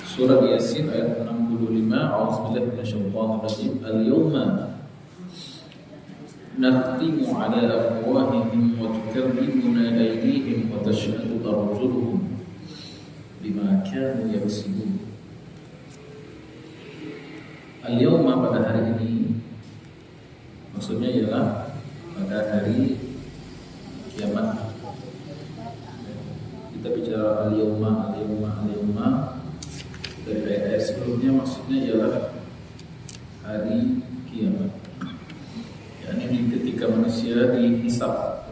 Surah Yasin ayat 65. A'udzubillahi minasyaitonirrajim. Al-yawma nakhtimu 'ala afwahihim wa tukallimuna aydihim wa tashhadu arjuluhum bima kanu yaksibun. Al-yawma, pada hari ini, maksudnya ialah pada hari kiamat. Kita bicara al-yawma dari ayat sebelumnya, maksudnya ialah hari kiamat. Ini ketika manusia dihisab,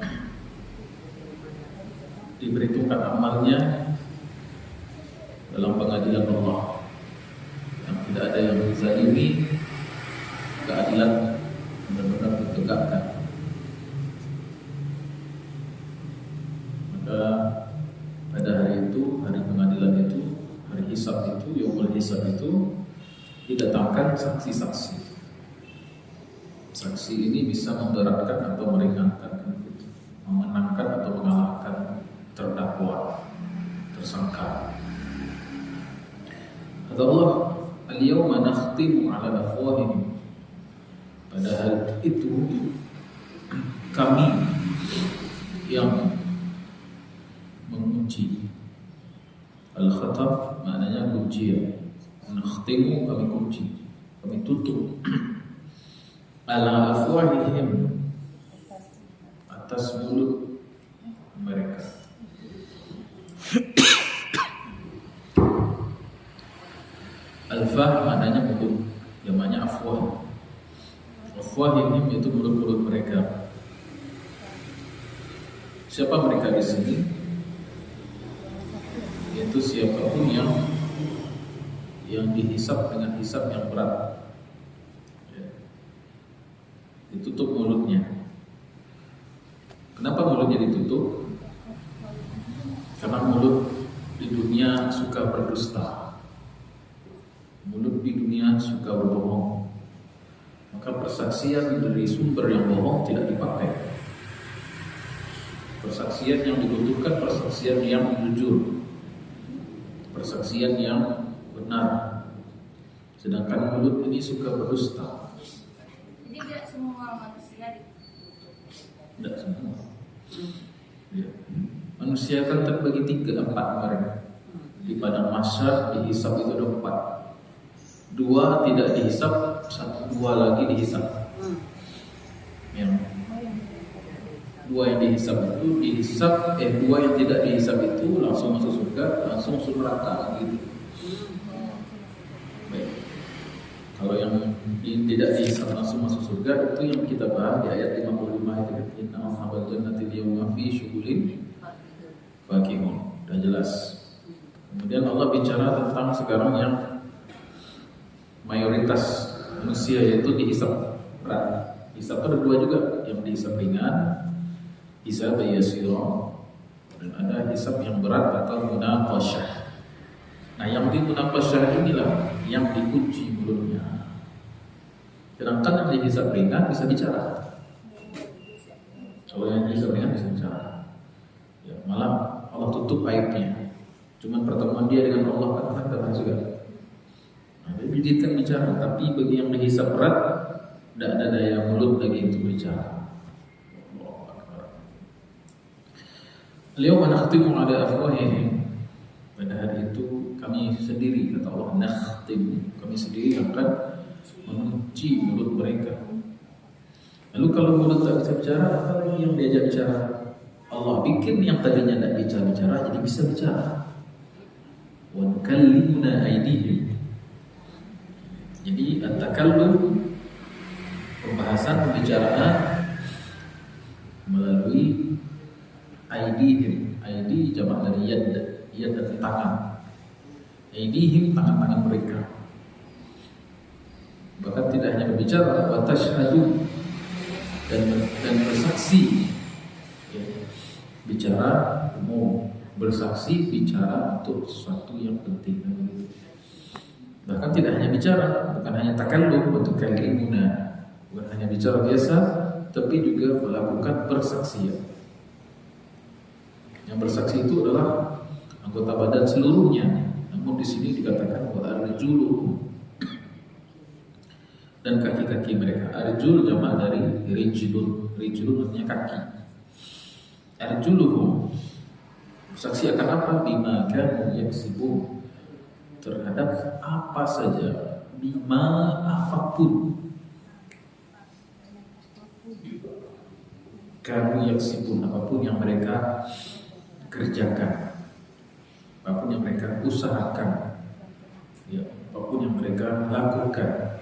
diberitakan amalnya dalam pengadilan Allah, yang tidak ada yang dizalimi, keadilan benar-benar ditegakkan. Maka pada hari itu, hari pengadilan itu, hari hisab itu, yaumul hisab itu, didatangkan saksi-saksi. Saksi ini bisa memberatkan atau meringankan, memenangkan atau mengalahkan terdakwa, tersangka. Kata Allah, al-yawma nakhtimu 'ala afwahihim. Pada hari itu kami yang mengunci. Al-khatab maknanya kuncian. Nakhtimu, kami kunci, kami tutup. Ala afwahihim, atas mulut mereka. Al-fah maknanya mulut, jamaknya afwah. Afwahihim itu mulut-mulut mereka. Siapa mereka di sini? Yaitu siapapun yang dihisab dengan hisab yang berat. Ditutup mulutnya. Kenapa mulutnya ditutup? Karena mulut di dunia suka berdusta. Mulut di dunia suka berbohong. Maka persaksian dari sumber yang bohong tidak dipakai. Persaksian yang dibutuhkan persaksian yang jujur, persaksian yang benar. Sedangkan mulut ini suka berdusta. Jadi tidak semua manusia Tidak semua. Ya. Manusia kan terbagi 3, 4 kemarin. Di padang mahsyar dihisab itu ada 4. 2 tidak dihisab, 2 lagi dihisab. Yang 2 yang dihisab itu dihisab, 2 yang tidak dihisab itu langsung masuk surga, langsung masuk neraka gitu. Baik. Kalau yang tidak dihisab langsung masuk surga, itu yang kita bahas di ayat 55 itu. Inna ashabal jannati al-yawma fi syughulin fakihun. Sudah jelas. Kemudian Allah bicara tentang sekarang yang mayoritas manusia, yaitu dihisab berat. Hisab ada 2 juga, yang dihisab ringan, hisab yasira, dan ada hisab yang berat atau munaqasyah. Nah, yang di munaqasyah inilah yang dikunci mulutnya. Sedangkan yang dihisab ringan bisa bicara. Kalau yang dihisab ringan bisa bicara. Ya, malah Allah tutup aibnya. Cuman pertemuan dia dengan Allah kan juga. Nah, dia diizinkan bicara, tapi bagi yang dihisab berat, tidak ada daya mulut lagi untuk bicara. Al-yawma nakhtimu 'ala afwahihim. Pada hari itu kami sendiri, kata Allah, nakhtim, kami sendiri akan mengunci mulut mereka. Lalu kalau mulut tak bisa bicara, apa lagi yang diajak bicara? Allah bikin yang tadinya tidak bisa bicara jadi bisa bicara. Wa nukallimuna aydihim. Jadi at-takallum, pembahasan, pembicaraan melalui aydihim. Aidi jamak dari yad, yad dari tangan. Aydihim, tangan-tangan mereka. Bahkan tidak hanya berbicara, wa tashhadu, dan bersaksi. Ya. Bicara umum, bersaksi bicara untuk sesuatu yang penting. Bahkan tidak hanya bicara, bukan hanya takallum, bentuk kalimuna, bukan hanya bicara biasa, tapi juga melakukan persaksian. Yang bersaksi itu adalah anggota badan seluruhnya, namun Namun di sini dikatakan wa arjuluhum, dan kaki-kaki mereka. Arjul jamak dari rijlun. Rijlun artinya kaki. Arjuluhum, saksi akan apa? Bima kanu yaksibun, terhadap apa saja, bima apapun, kanu yaksibun, apapun yang mereka kerjakan, apapun yang mereka usahakan, ya, apapun yang mereka lakukan.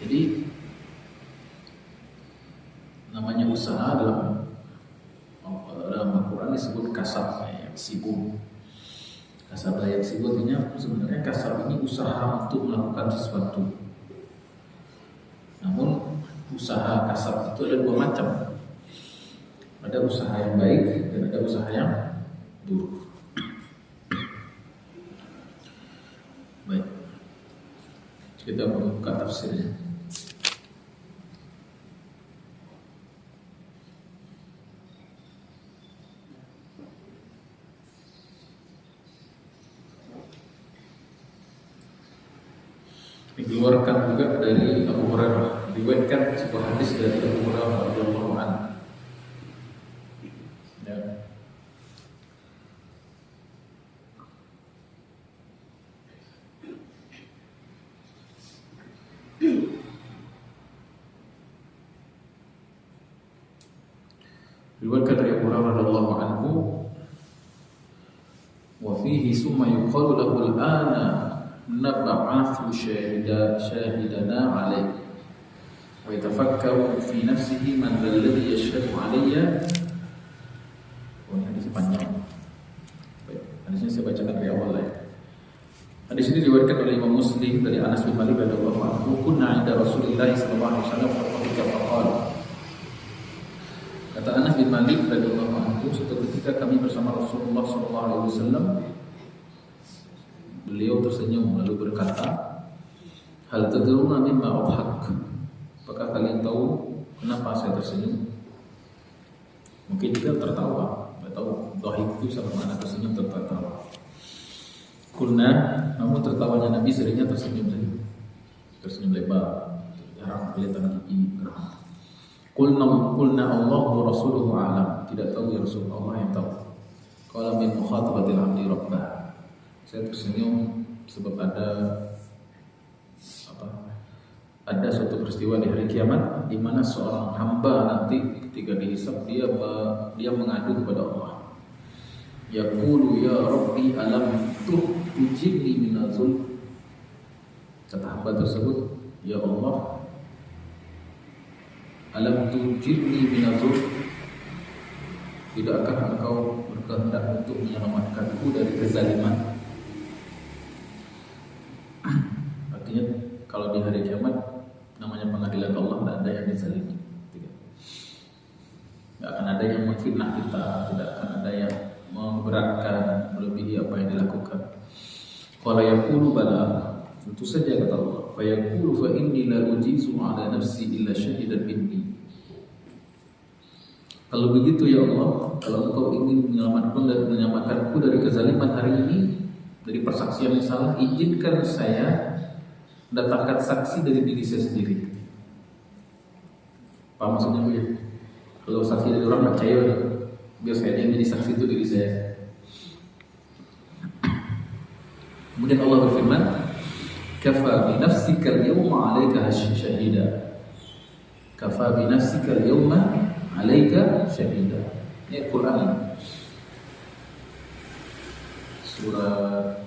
Jadi namanya usaha dalam Al-Quran disebut kasab yaksibun. Kasab yaksibun artinya sebenarnya kasab ini usaha untuk melakukan sesuatu. Namun usaha kasab itu ada dua macam. Ada usaha yang baik dan ada usaha yang buruk. Baik, kita membuka tafsirnya. Dikeluarkan juga dari Abu Hurairah, diriwayatkan sebuah hadis dari Abu Hurairah radhiyallahu anhu. Ya. Diriwayatkan dari Abu Hurairah radhiyallahu anhu, wa fihi summa yuqalu lahu al-ana nab'athu shahidana alaih wa yatafakkaru fi nafsihi man alladhi yashhadu alayya. Oh, ini hadis panjang. Baik, hadisnya saya bacakan dari awal ya. Hadis ini diriwayatkan oleh Imam Muslim dari Anas bin Malik radhiyallahu anhu, kunna 'inda Rasulillah sallallahu alaihi wasallam faqala. Kata Anas bin Malik radhiyallahu anhu, suatu ketika kami bersama Rasulullah sallallahu alaihi wasallam, beliau tersenyum lalu berkata, hal tadruna mimma adhak? Apakah kalian tahu kenapa saya tersenyum? Mungkin kita tertawa, tidak tahu dhahik itu sama mana tersenyum tertawa. Kulna, namun tertawanya Nabi seringnya tersenyum saja, tersenyum lebar, jarang kelihatan gigi geraham. Kulna Allah wa rasuluhu a'lam, tidak tahu ya Rasulullah yang tahu. Qala min mukhatabatil abdi rabbah, saya tersenyum sebab ada suatu peristiwa di hari kiamat di mana seorang hamba nanti ketika dihisab dia mengadu kepada Allah. Yaqulu ya Rabbi alam tujibni min azul. Kata hamba tersebut, ya Allah, alam tujibni min azul, tidakkah engkau berkehendak untuk menyelamatkanku dari kezaliman? Artinya kalau di hari kiamat namanya pengadilan Allah, tidak ada yang dizalimi, tidak akan ada yang memfitnah kita, tidak akan ada yang memberatkan melebihi apa yang dilakukan. Qala yaqulu bala, tentu saja kata Allah. Fa yaqulu fa inni la ujizu ala nafsi illa syahidan minni. Kalau begitu ya Allah, kalau engkau ingin menyelamatkanku dari kezaliman hari ini, dari persaksian yang salah, izinkan saya datangkan saksi dari diri saya sendiri. Apa maksudnya Bu? Kalau saksi dari orang percaya, biar saya yang jadi saksi itu diri saya. Kemudian Allah berfirman, kafa bi nafsika al-yawma 'alaika shahida. Kafa bi nafsika al-yawma 'alaika shahida. Ini Al-Quran. Surah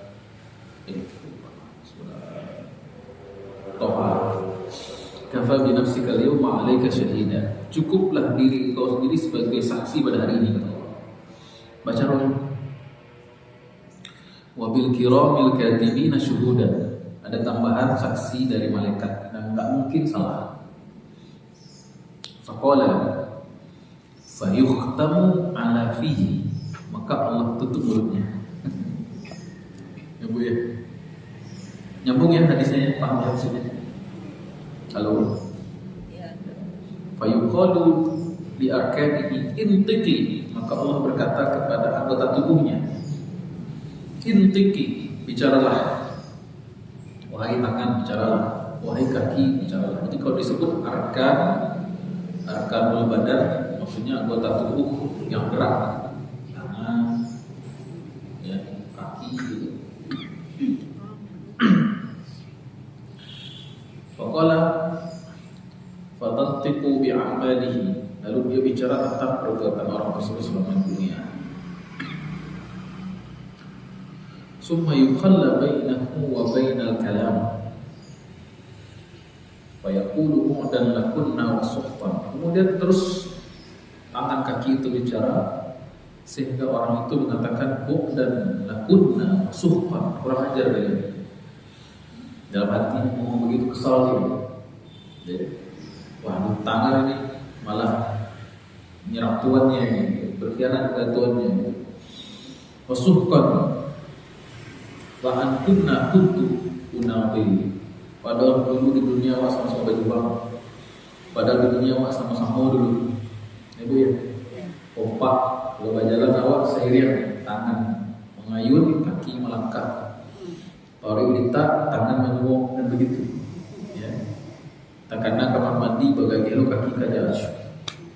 Toha. Kafa bi nafsika al-yawma 'alaika shahida. Cukuplah diri kau sendiri sebagai saksi pada hari ini, kata Allah. Baca roh. Wa bil kiramil katibina syuhudan. Ada tambahan saksi dari malaikat dan enggak mungkin salah. Faqala fayukhtamu ala fihi, maka Allah tutup mulutnya. Ya Bu ya. Nyambung ya hadisnya, paham maksudnya? Halo. Ya. Fayuqalu li arkanihi intiqi, maka Allah berkata kepada anggota tubuhnya, Intiki, bicaralah. Wahai tangan, bicaralah. Wahai kaki, bicaralah. Jadi kalau disebut arkanul badan, maksudnya anggota tubuh yang gerak, tangan, ya, kaki gitu. Faqala fatantiqu bi'amalihi, lalu dia bicara tentang perbuatan orang tersebut selama dunia. Summa yukhalla bainahu wa bainal kalam fa yaqulu mu'dan lakunna wa suhtan. Kemudian terus tangan kaki itu bicara sehingga orang itu mengatakan mu'dan lakunna wa suhtan, kurang ajar kalian. Dalam hati ngomong begitu kesal dia. Wah, tangan ini malah nyerap tuannya ini, berkhianat kepada tuannya. Wa suhtan wa antunna kuntu unaqi. Padahal dulu di dunia wah sama-sama berjuang. Padahal di dunia wah sama-sama dulu. Ibu ya. Kompak, kalau berjalan awak seiring, tangan mengayun, kaki melangkah. Orang minta tangan menyuwung dan begitu. Ya. Takana kamar mandi bagai lo kaki kaja.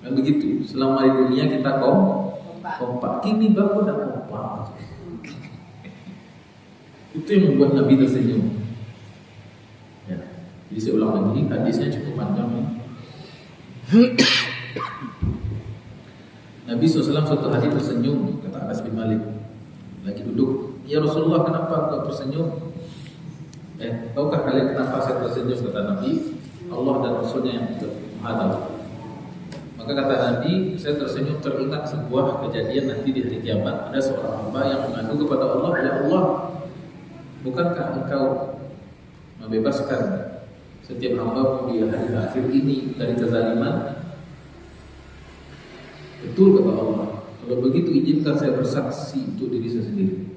Dan begitu. Selama di dunia kita kompak. Kini baru dah kompak. Itu yang membuat Nabi tersenyum. Ya. Jadi saya ulang lagi, hadisnya cukup panjang. Nabi SAW suatu hari tersenyum, kata Anas bin Malik. Lagi duduk, ya Rasulullah, kenapa kau tersenyum? Tahukah kalian kenapa saya tersenyum? Kata Nabi, Allah dan Rasulnya yang Maha tahu. Maka kata Nabi, saya tersenyum teringat sebuah kejadian nanti di hari kiamat. Ada seorang hamba yang mengadu kepada Allah, ya Allah, bukankah engkau membebaskan setiap hamba di hari akhir ini dari kezaliman? Betul kata Allah. Kalau begitu izinkan saya bersaksi untuk diri saya sendiri.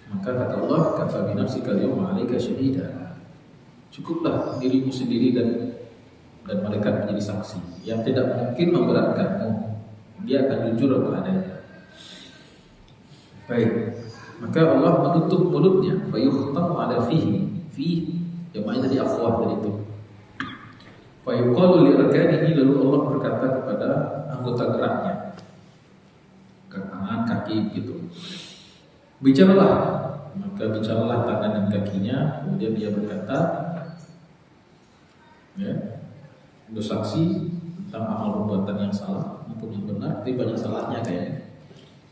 Maka kata Allah, kafa bi nafsika al-yawma 'alaika syahida. Cukuplah dirimu sendiri dan malaikat menjadi saksi. Yang tidak mungkin memberatkanmu, dia akan jujur apa adanya. Baik. Maka Allah menutup mulutnya, fa yukhtamu 'ala fihi yang maknanya tadi afwah tadi itu. Fa yuqalu li arkanihi, lalu Allah berkata kepada anggota geraknya, tangan, kaki gitu. Bicaralah. Maka bicaralah tangan dan kakinya. Kemudian dia berkata, ya, bersaksi tentang amal perbuatan yang salah maupun yang benar, tapi banyak salahnya kayaknya.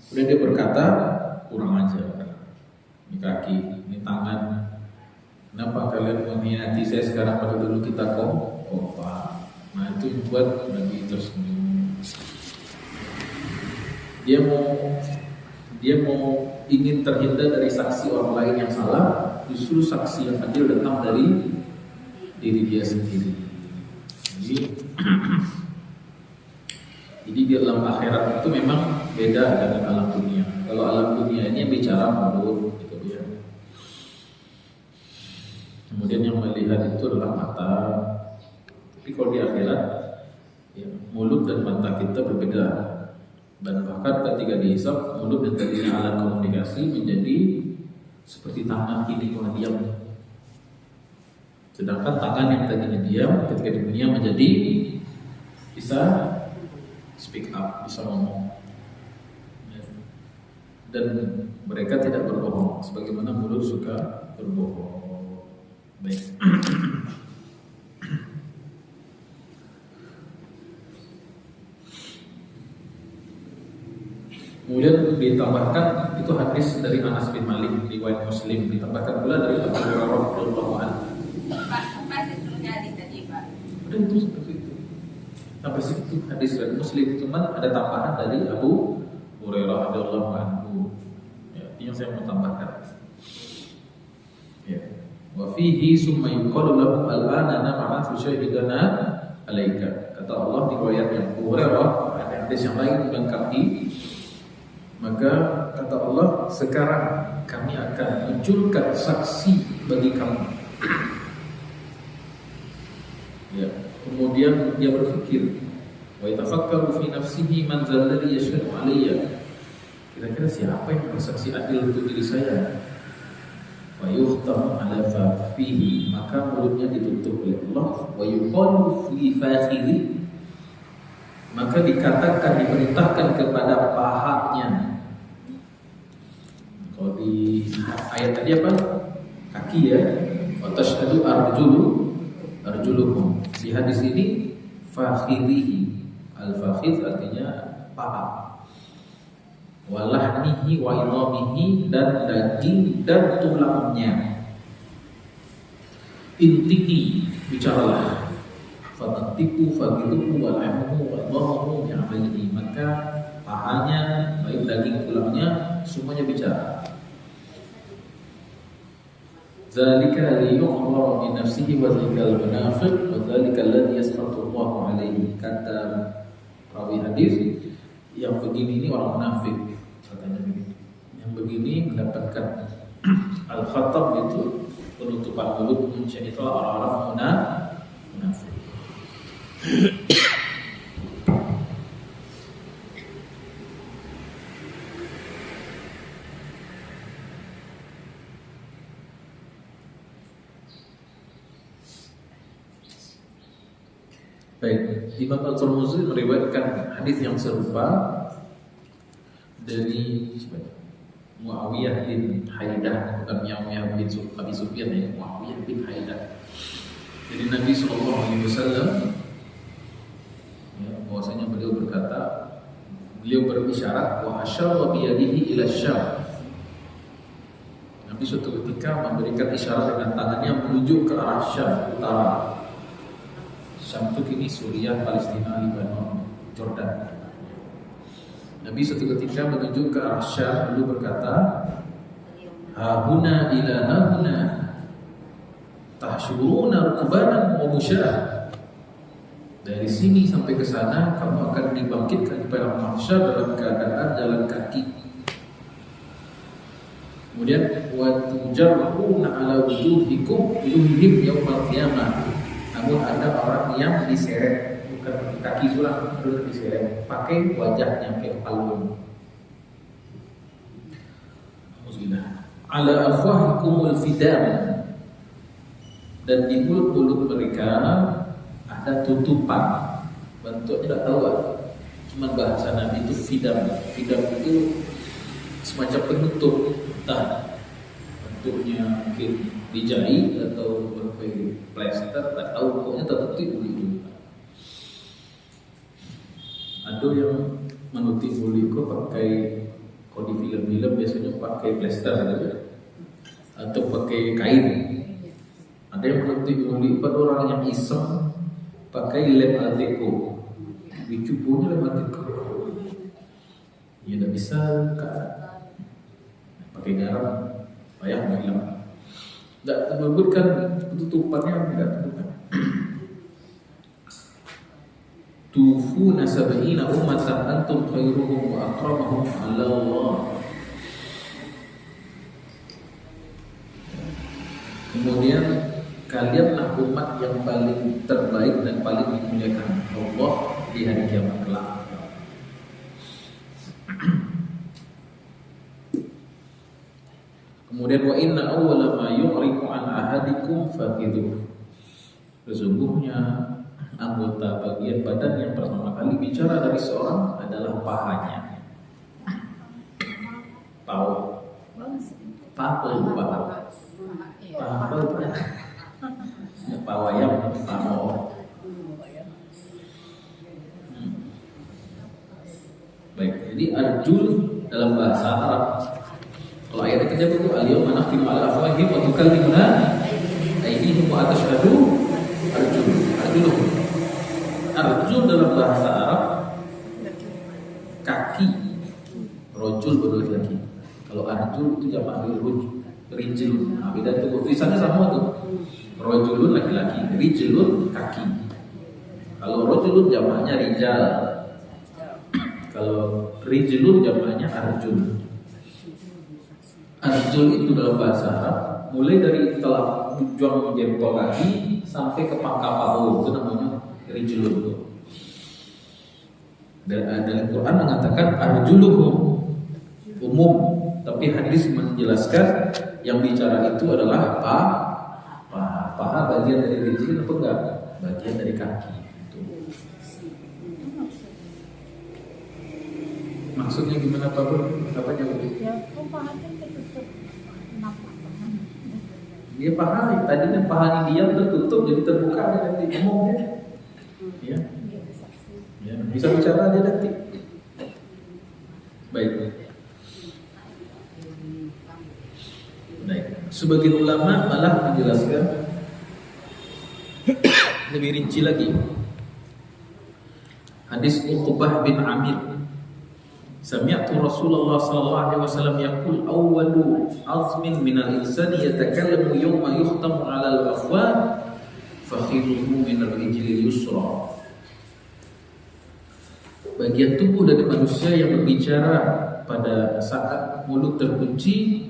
Kemudian dia berkata, kurang ajar. Ini kaki, ini tangan. Kenapa kalian mengkhianati saya sekarang pada dulu kita kompak? Nah, itu membuat Nabi tersenyum. Dia mau ingin terhindar dari saksi orang lain yang salah, justru saksi yang adil datang dari diri dia sendiri. Jadi di dalam akhirat itu memang beda dengan alam dunia. Kalau alam dunia ini bicara mulut, gitu ya. Kemudian yang melihat itu adalah mata. Tapi kalau di akhirat, ya, mulut dan mata kita berbeda. Dan bahkan ketika dihisab, mulut yang tadinya alat komunikasi menjadi seperti tangan kini yang diam. Sedangkan tangan yang tadinya diam ketika di dunia menjadi bisa speak up, bisa ngomong. Dan mereka tidak berbohong, sebagaimana mulut suka berbohong. Baik. Kemudian ditambahkan itu hadis dari Anas bin Malik riwayat Muslim, ditambahkan pula dari Abu Hurairah radhiyallahu anhu. Pak, seterusnya hadis tadi, Pak. Udah itu seperti itu. Sampai situ hadis dari Muslim, cuman ada tambahan dari Abu Hurairah radhiyallahu anhu. Ya, ini yang saya mau tambahkan. Ya. Wa fihi summa yuqalu lahu al-ana nab'athu syahidana alaika. Kata Allah di riwayat yang Abu Hurairah, ada hadis yang lain melengkapi. Maka kata Allah, sekarang kami akan munculkan saksi bagi kamu. Ya, kemudian dia berpikir, wa yatafakkaru fi nafsihi man zalladhi yashhadu alayya. Kira-kira siapa yang bersaksi adil untuk diri saya? Fayuhtam ala fafihi, maka mulutnya ditutup oleh Allah. Wa yuqalu fi fakhidhi, maka dikatakan, diperintahkan kepada pahanya. Kalau di ayat tadi apa? Kaki ya. Wa tashhadu arjuluhum. Di hadis ini fakhidhihi. Al-fakhidh artinya paha. Walahnihi wa idhamihi, dan daging dan tulangnya. Intiki, bicaralah. Fatatiku fagiluhu walahmuhu wa idhamahu bi'amalihi, maka pahanya baik daging tulangnya semuanya bicara. Zalika liyu'mara bi nafsihi wa zalikal munafiq wa zalikal ladzi yasqatu Allahu alaihi. Kata rawi hadis, yang begini ini orang munafik, katanya begitu. Yang begini mendapatkan al-khatab, itu penutupan mulut, itu orang-orang munafik. Baik, Imam At-Tirmidzi meriwayatkan hadis yang serupa dari Muawiyah bin Haidah, bukan Muawiyah bin Abi Sufyan ya, Muawiyah bin Haidah. Jadi Nabi SAW, ya, bahwasanya beliau berkata, beliau berisyarat wa asyara bi yadihi ila Syam. Nabi suatu ketika memberikan isyarat dengan tangannya menuju ke arah Syam, utara. Syam itu kini Suriah, Palestina, Lebanon, Jordan. Nabi suatu ketika menuju ke arah Syam, lalu berkata, hahuna ila hahuna tahsyuruna rukbanan wa musyah. Dari sini sampai ke sana kamu akan dibangkitkan pada mahsyar dalam keadaan jalan kaki. Kemudian wa tujarruna ala wujuhihim yaumal qiyamah. Namun ada orang yang diseret, bukan kaki sulang, terus diseret, pakai wajahnya kayak palung. Alhamdulillah. Ala afwahikumul fidam, dan di mulut-mulut mereka ada tutupan. Bentuknya tidak tahu, cuma bahasa Nabi itu fidam. Fidam itu semacam penutup, entah bentuknya mungkin dijahit atau berbagai plester, tak tahu, pokoknya tertutup itu. Ada yang menutup mulut pakai, kalau di film-film biasanya pakai plester gitu, atau pakai kain. Ada yang menutup mulut pada orang yang iseng pakai lem Alteco, dicubuhnya lem Alteco. Ya tidak bisa pakai garam, payah hilang. Tidak menyebutkan tutupannya, tidak tentukan. Tufuna sab'ina ummatan antum khairuhum wa akramahum 'ala Allah. Kemudian kalianlah umat yang paling terbaik dan paling dimuliakan Allah di hari kiamat kelak. Kemudian wa inna awwala ma yu'riqu an ahadikum faqiduh. Sesungguhnya anggota bagian badan yang pertama kali bicara dari seorang adalah pahanya. Paha. Pawayam, paha. Baik, jadi arjul dalam bahasa Arab. Kalau ayat ketiga itu al-yawma nakhtimu ala afwahihim wa tukallimuna aydihim wa tashhadu arjuluhum. Arjul dalam bahasa Arab kaki, rojul berlaki-laki. Kalau arjul itu jamak rijlun. Nah, beda itu tulisannya sama tuh. Rojulun laki-laki, rijlun kaki. Kalau rojulun jamaknya rijal. Kalau rijlun jamaknya arjul. Arjul itu dalam bahasa Arab mulai dari telah ujung jempol kaki sampai ke pangkal paha, itu namanya rijlun. Dan dalam Quran mengatakan arjuluhum, umum, tapi hadis menjelaskan yang bicara itu adalah paha bagian dari rijlin apa enggak? Bagian dari kaki. Itu. Maksudnya gimana Pak Bro? Apa jawab? Ya, kok paha kan ketutup napak. Dia paha, tadinya pahanya dia tertutup jadi terbuka nanti umumnya. Ya. Ya, bisa bicara dia nanti. Baik. Sebagian ulama malah menjelaskan lebih rinci lagi. Hadis Uqbah bin Amir, sami'tu Rasulullah sallallahu alaihi wasallam yaqul awwalu azmin minal insani yatakallamu yawma yukhtamu 'alal afwan fakhiruhu minal rijlil yusra. Bagian tubuh dari manusia yang berbicara pada saat mulut terkunci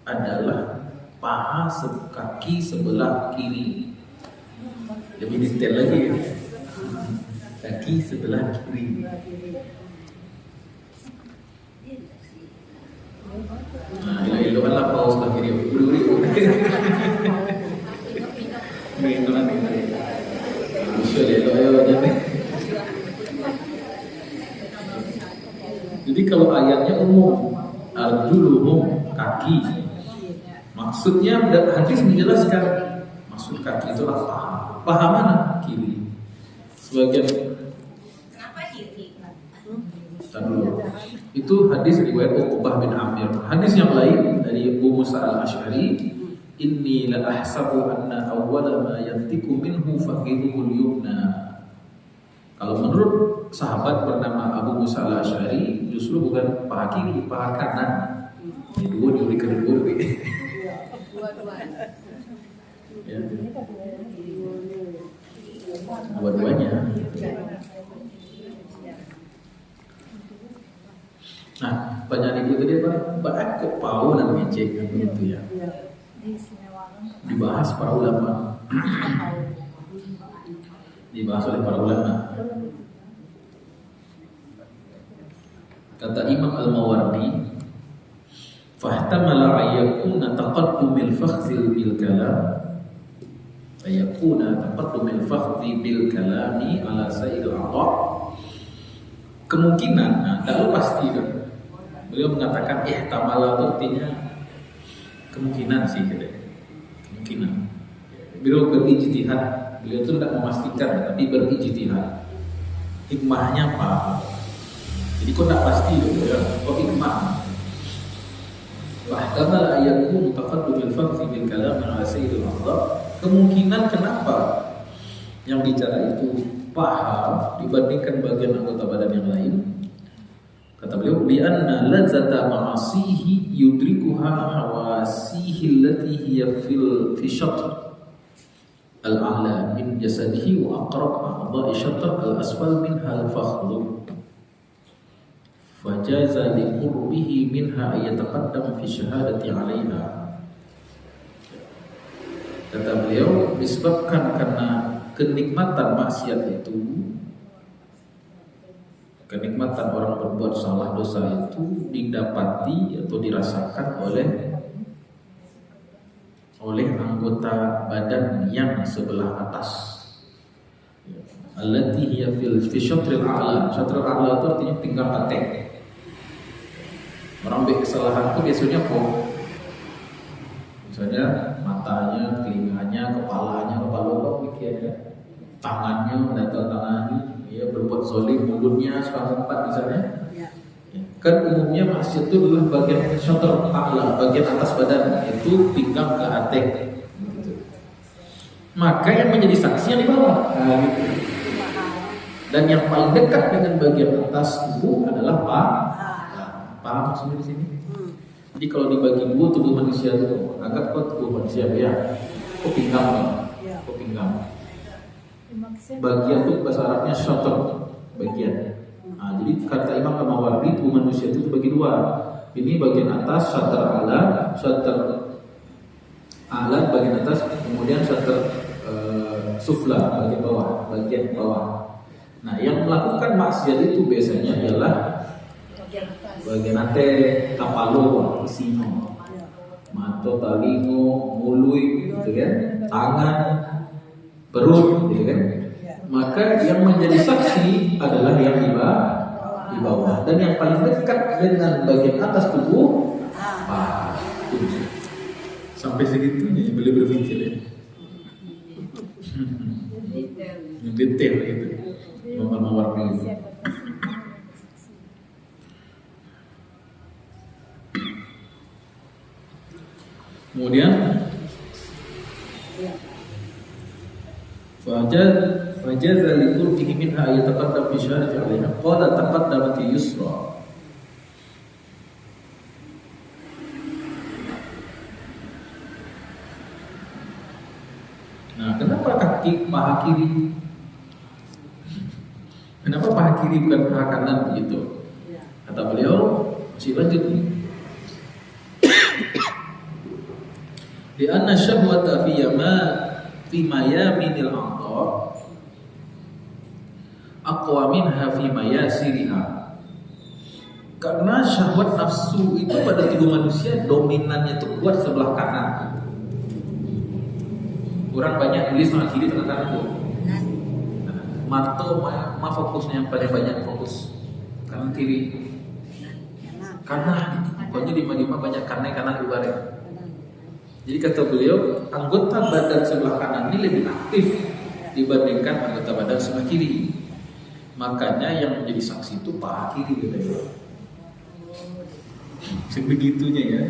adalah paha kaki sebelah kiri. Lebih detail lagi ya. Kaki sebelah kiri. Nah, ilo lah paus sebelah kiri. Uri. Ini kan ini. Usul ilo aja nih. Jadi kalau ayatnya umum, arjuluhum kaki. Maksudnya hadis menjelaskan maksud kaki itu adalah paha. Paha mana? Kiri. Sebagian. Kenapa kiri? Dulu. Itu hadis riwayat Uqbah bin Amir. Hadis yang lain dari Abu Musa al-Asy'ari, inni la ahsabu anna awwala ma yantiqu minhu fahimuhul yumna. Kalau menurut sahabat bernama Abu Musa al-Asy'ari, justru bukan paha kiri, paha kanan. Dua diberikan dua. Ya. Dua-duanya. Nah, pertanyaan ibu tadi apa? Kok pau dan ngecek kan begitu ya? Dibahas para ulama. Dibahas oleh para ulama. Kata Imam Al-Mawardi, fahtamala ayyakuna taqaddumil fakhzil bil kalam ayyakuna taqaddumil fakhzi bil kalami ala sa'il a'dha. Kemungkinan, tidak pasti kan. Beliau mengatakan ihtamala itu artinya kemungkinan sih gitu. Kemungkinan. Beliau berijtihad. Beliau itu tidak memastikan tapi berijtihad. Hikmahnya apa? Jadi kok tidak pasti gitu ya. Kok hikmah? Fahtamal ayakun taqaddumil fakhzi bil kalam ala sayyidil a'dha. Kemungkinan kenapa yang bicara itu paha dibandingkan bagian anggota badan yang lain. Kata beliau, li'anna ladzata ma'asihi yudrikuha hawasihi allati hiya fi syatr al-a'la min jasadihi wa aqrab a'dha'i syatr al-asfal minha al-fakhdhu. Fajaza liqurbihi minha ayataqaddam fi syahadati 'alaiha. Kata beliau, disebabkan karena kenikmatan maksiat itu, kenikmatan orang berbuat salah dosa itu didapati atau dirasakan oleh anggota badan yang sebelah atas. Allati hiya fi syatril a'la. Syatril a'la itu artinya pinggang atek. Orang kesalahan itu biasanya kok, misalnya matanya, telinganya, kepala mikirnya, tangannya, mendatar tangannya, ya berbuat zalim, mulutnya suka empat misalnya. Ya. Kan umumnya maksiat itu adalah bagian syatr a'la, bagian atas badan, itu pinggang ke atek. Gitu. Maka yang menjadi saksinya di bawah. Nah, gitu. Dan yang paling dekat dengan bagian atas tubuh adalah paha. Paham maksudnya di sini? Jadi kalau dibagi dua tubuh manusia itu, anggap kok tubuh manusia ya, kok pinggang, kok pinggang. Bagian itu bahasa Arabnya syatr, bagian. Nah, jadi kata Imam Al-Mawardi tubuh manusia itu dibagi dua. Ini bagian atas syatr a'la bagian atas, kemudian syatr sufla bagian bawah. Nah, yang melakukan maksiat itu biasanya adalah bagian ate kapalo isino, mato talingo, mului, gitu kan, tangan, perut, gitu kan. Maka yang menjadi saksi adalah yang di bawah, dan yang paling dekat dengan bagian atas tubuh paha. Sampai segitunya beliau berpikir ya. Detail gitu, mawar-mawarnya gitu. Kemudian fajaza liqurbihi minha yataqaddam bi syarati 'alaiha qala taqaddamat yusra. Nah, kenapa paha kiri? Kenapa paha kiri bukan paha kanan begitu? Kata beliau, masih lanjut nih. Di anna syahwata fi mayaminil a'dha aqwa minha fi mayasiriha. Karena syahwat nafsu itu pada tubuh manusia dominannya itu kuat sebelah kanan. Kurang banyak tulis sama kiri tengah kanan tuh. Mato ma fokusnya yang paling banyak fokus kanan kiri. Kanan, pokoknya di banyak kanan ibarat. Jadi kata beliau, anggota badan sebelah kanan ini lebih aktif dibandingkan anggota badan sebelah kiri. Makanya yang menjadi saksi itu paha kiri gitu ya. Sebegitunya ya.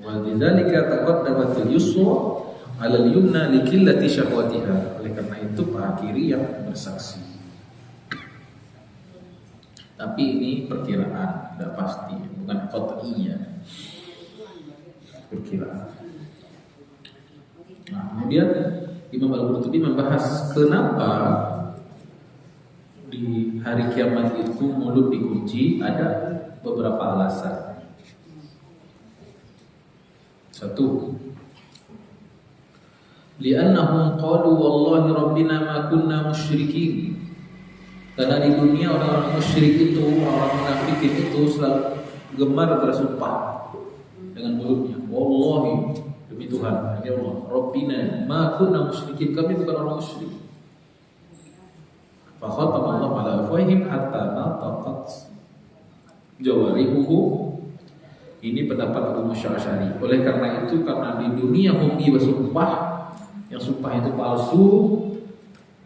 Wa bidzalika taqaddamat al-yusra 'ala al-yumna li qillati syahwatiha. Oleh karena itu paha kiri yang bersaksi. Tapi ini perkiraan, tidak pasti, bukan qat'iyah. Perkiraan. Nah, kemudian Imam Al-Qurtubi membahas kenapa di hari kiamat itu mulut dikunci. Ada beberapa alasan. Satu, li'annahum qalu wallahi rabbina ma kunna musyrikin. Karena di dunia orang-orang musyrik itu, orang-orang munafik itu selalu gemar bersumpah dengan mulutnya. Wallahi, demi Tuhan, ya Allah, Rabbina ma kunna musyrikin, kami bukan orang musyrik. Fa khatama Allah ala afwahihim hatta nataqat jawarihuhum. Ini pendapat Abu Musa Asy'ari. Oleh karena itu, karena di dunia hobi bersumpah, yang sumpah itu palsu,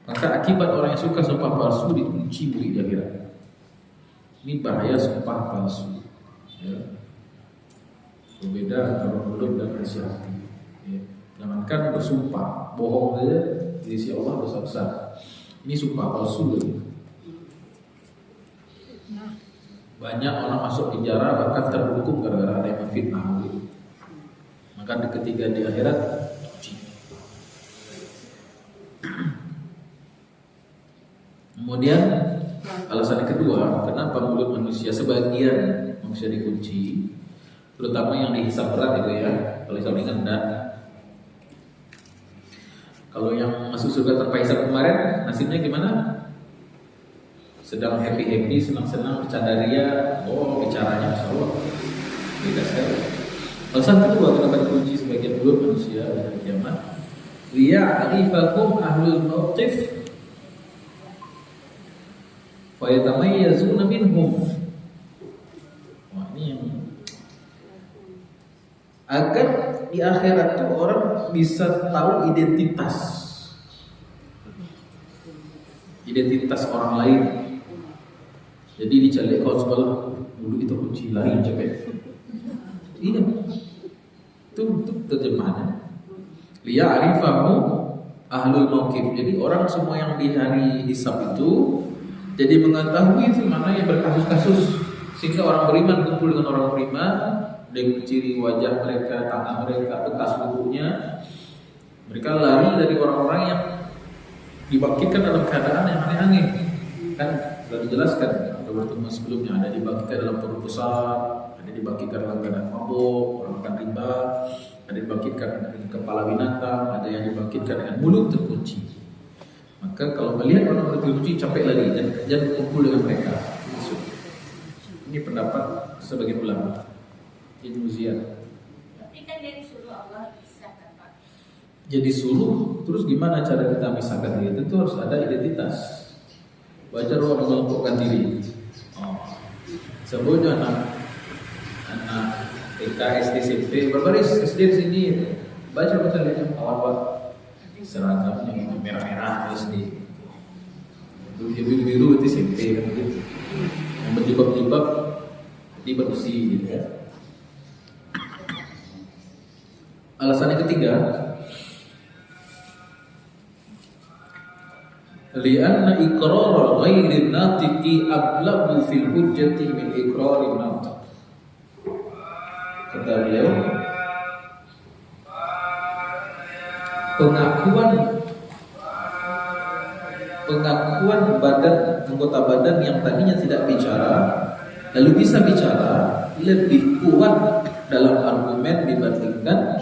maka akibat orang yang suka sumpah palsu dikunci mulut di akhirat. Ini bahaya sumpah palsu. Ya. Berbeda antara mulut dan isi hati. Ya. Jangankan bersumpah bohong saja di sisi Allah dosa besar. Ini sumpah palsu lagi. Banyak orang masuk penjara bahkan terhukum gara-gara ada yang memfitnah. Maka ketika di akhirat kemudian alasan yang kedua, kenapa mulut manusia sebagian manusia dikunci, terutama yang dihisab berat itu ya, kalau hisab ringan enggak. Kalau yang masuk surga tanpa hisab kemarin, nasibnya gimana? Sedang happy-happy, senang-senang, bercanda ria, oh bicaranya Masya Allah, beda sekali. Alasan kedua kenapa dikunci sebagian mulut manusia pada kiamat, liya'rifakum ahlul mawqif fayatamayyazuna minhum. Wah, ini yang agar di akhirat itu orang bisa tahu identitas orang lain. Jadi dicari kawan sebelah dulu itu kunci lari cepet. Iya, itu terjemahannya. Liya'rifahu ahlul mawqif. Jadi orang semua yang di hari hisab itu jadi mengetahui itu mana yang berkasus-kasus, sehingga orang beriman kumpul dengan orang beriman dengan ciri wajah mereka, tangan mereka, bekas tubuhnya. Mereka lari dari orang-orang yang dibangkitkan dalam keadaan yang aneh-aneh. Kan sudah dijelaskan pada pertemuan sebelumnya, ada dibangkitkan dalam perut besar, ada dibangkitkan dalam keadaan mabuk, orang makan riba, ada dibangkitkan dengan kepala binatang, ada yang dibangkitkan dengan mulut terkunci. Maka kalau melihat orang terkunci, capek lagi, jangan kumpul dengan mereka. sebagian ulama. Ibnu Ziyad. Tapi kan dia disuruh Allah bisa kan Pak. Jadi suruh, terus gimana cara kita misahkan diri? Itu harus ada identitas. Wajar orang mengelompokkan diri. Sebutnya anak TK, SD, SMP, berbaris SD di sini. Baca lihat awal seragamnya merah-merah SD. Biru-biru itu SMP kan gitu. Yang berjilbab di bersih gitu ya. Alasan yang ketiga, li'anna iqrar ghairi natiqi ablagu fil hujjati min iqrari natiq. Kata beliau, pengakuan anggota badan yang tadinya tidak bicara lalu bisa bicara lebih kuat dalam argumen dibandingkan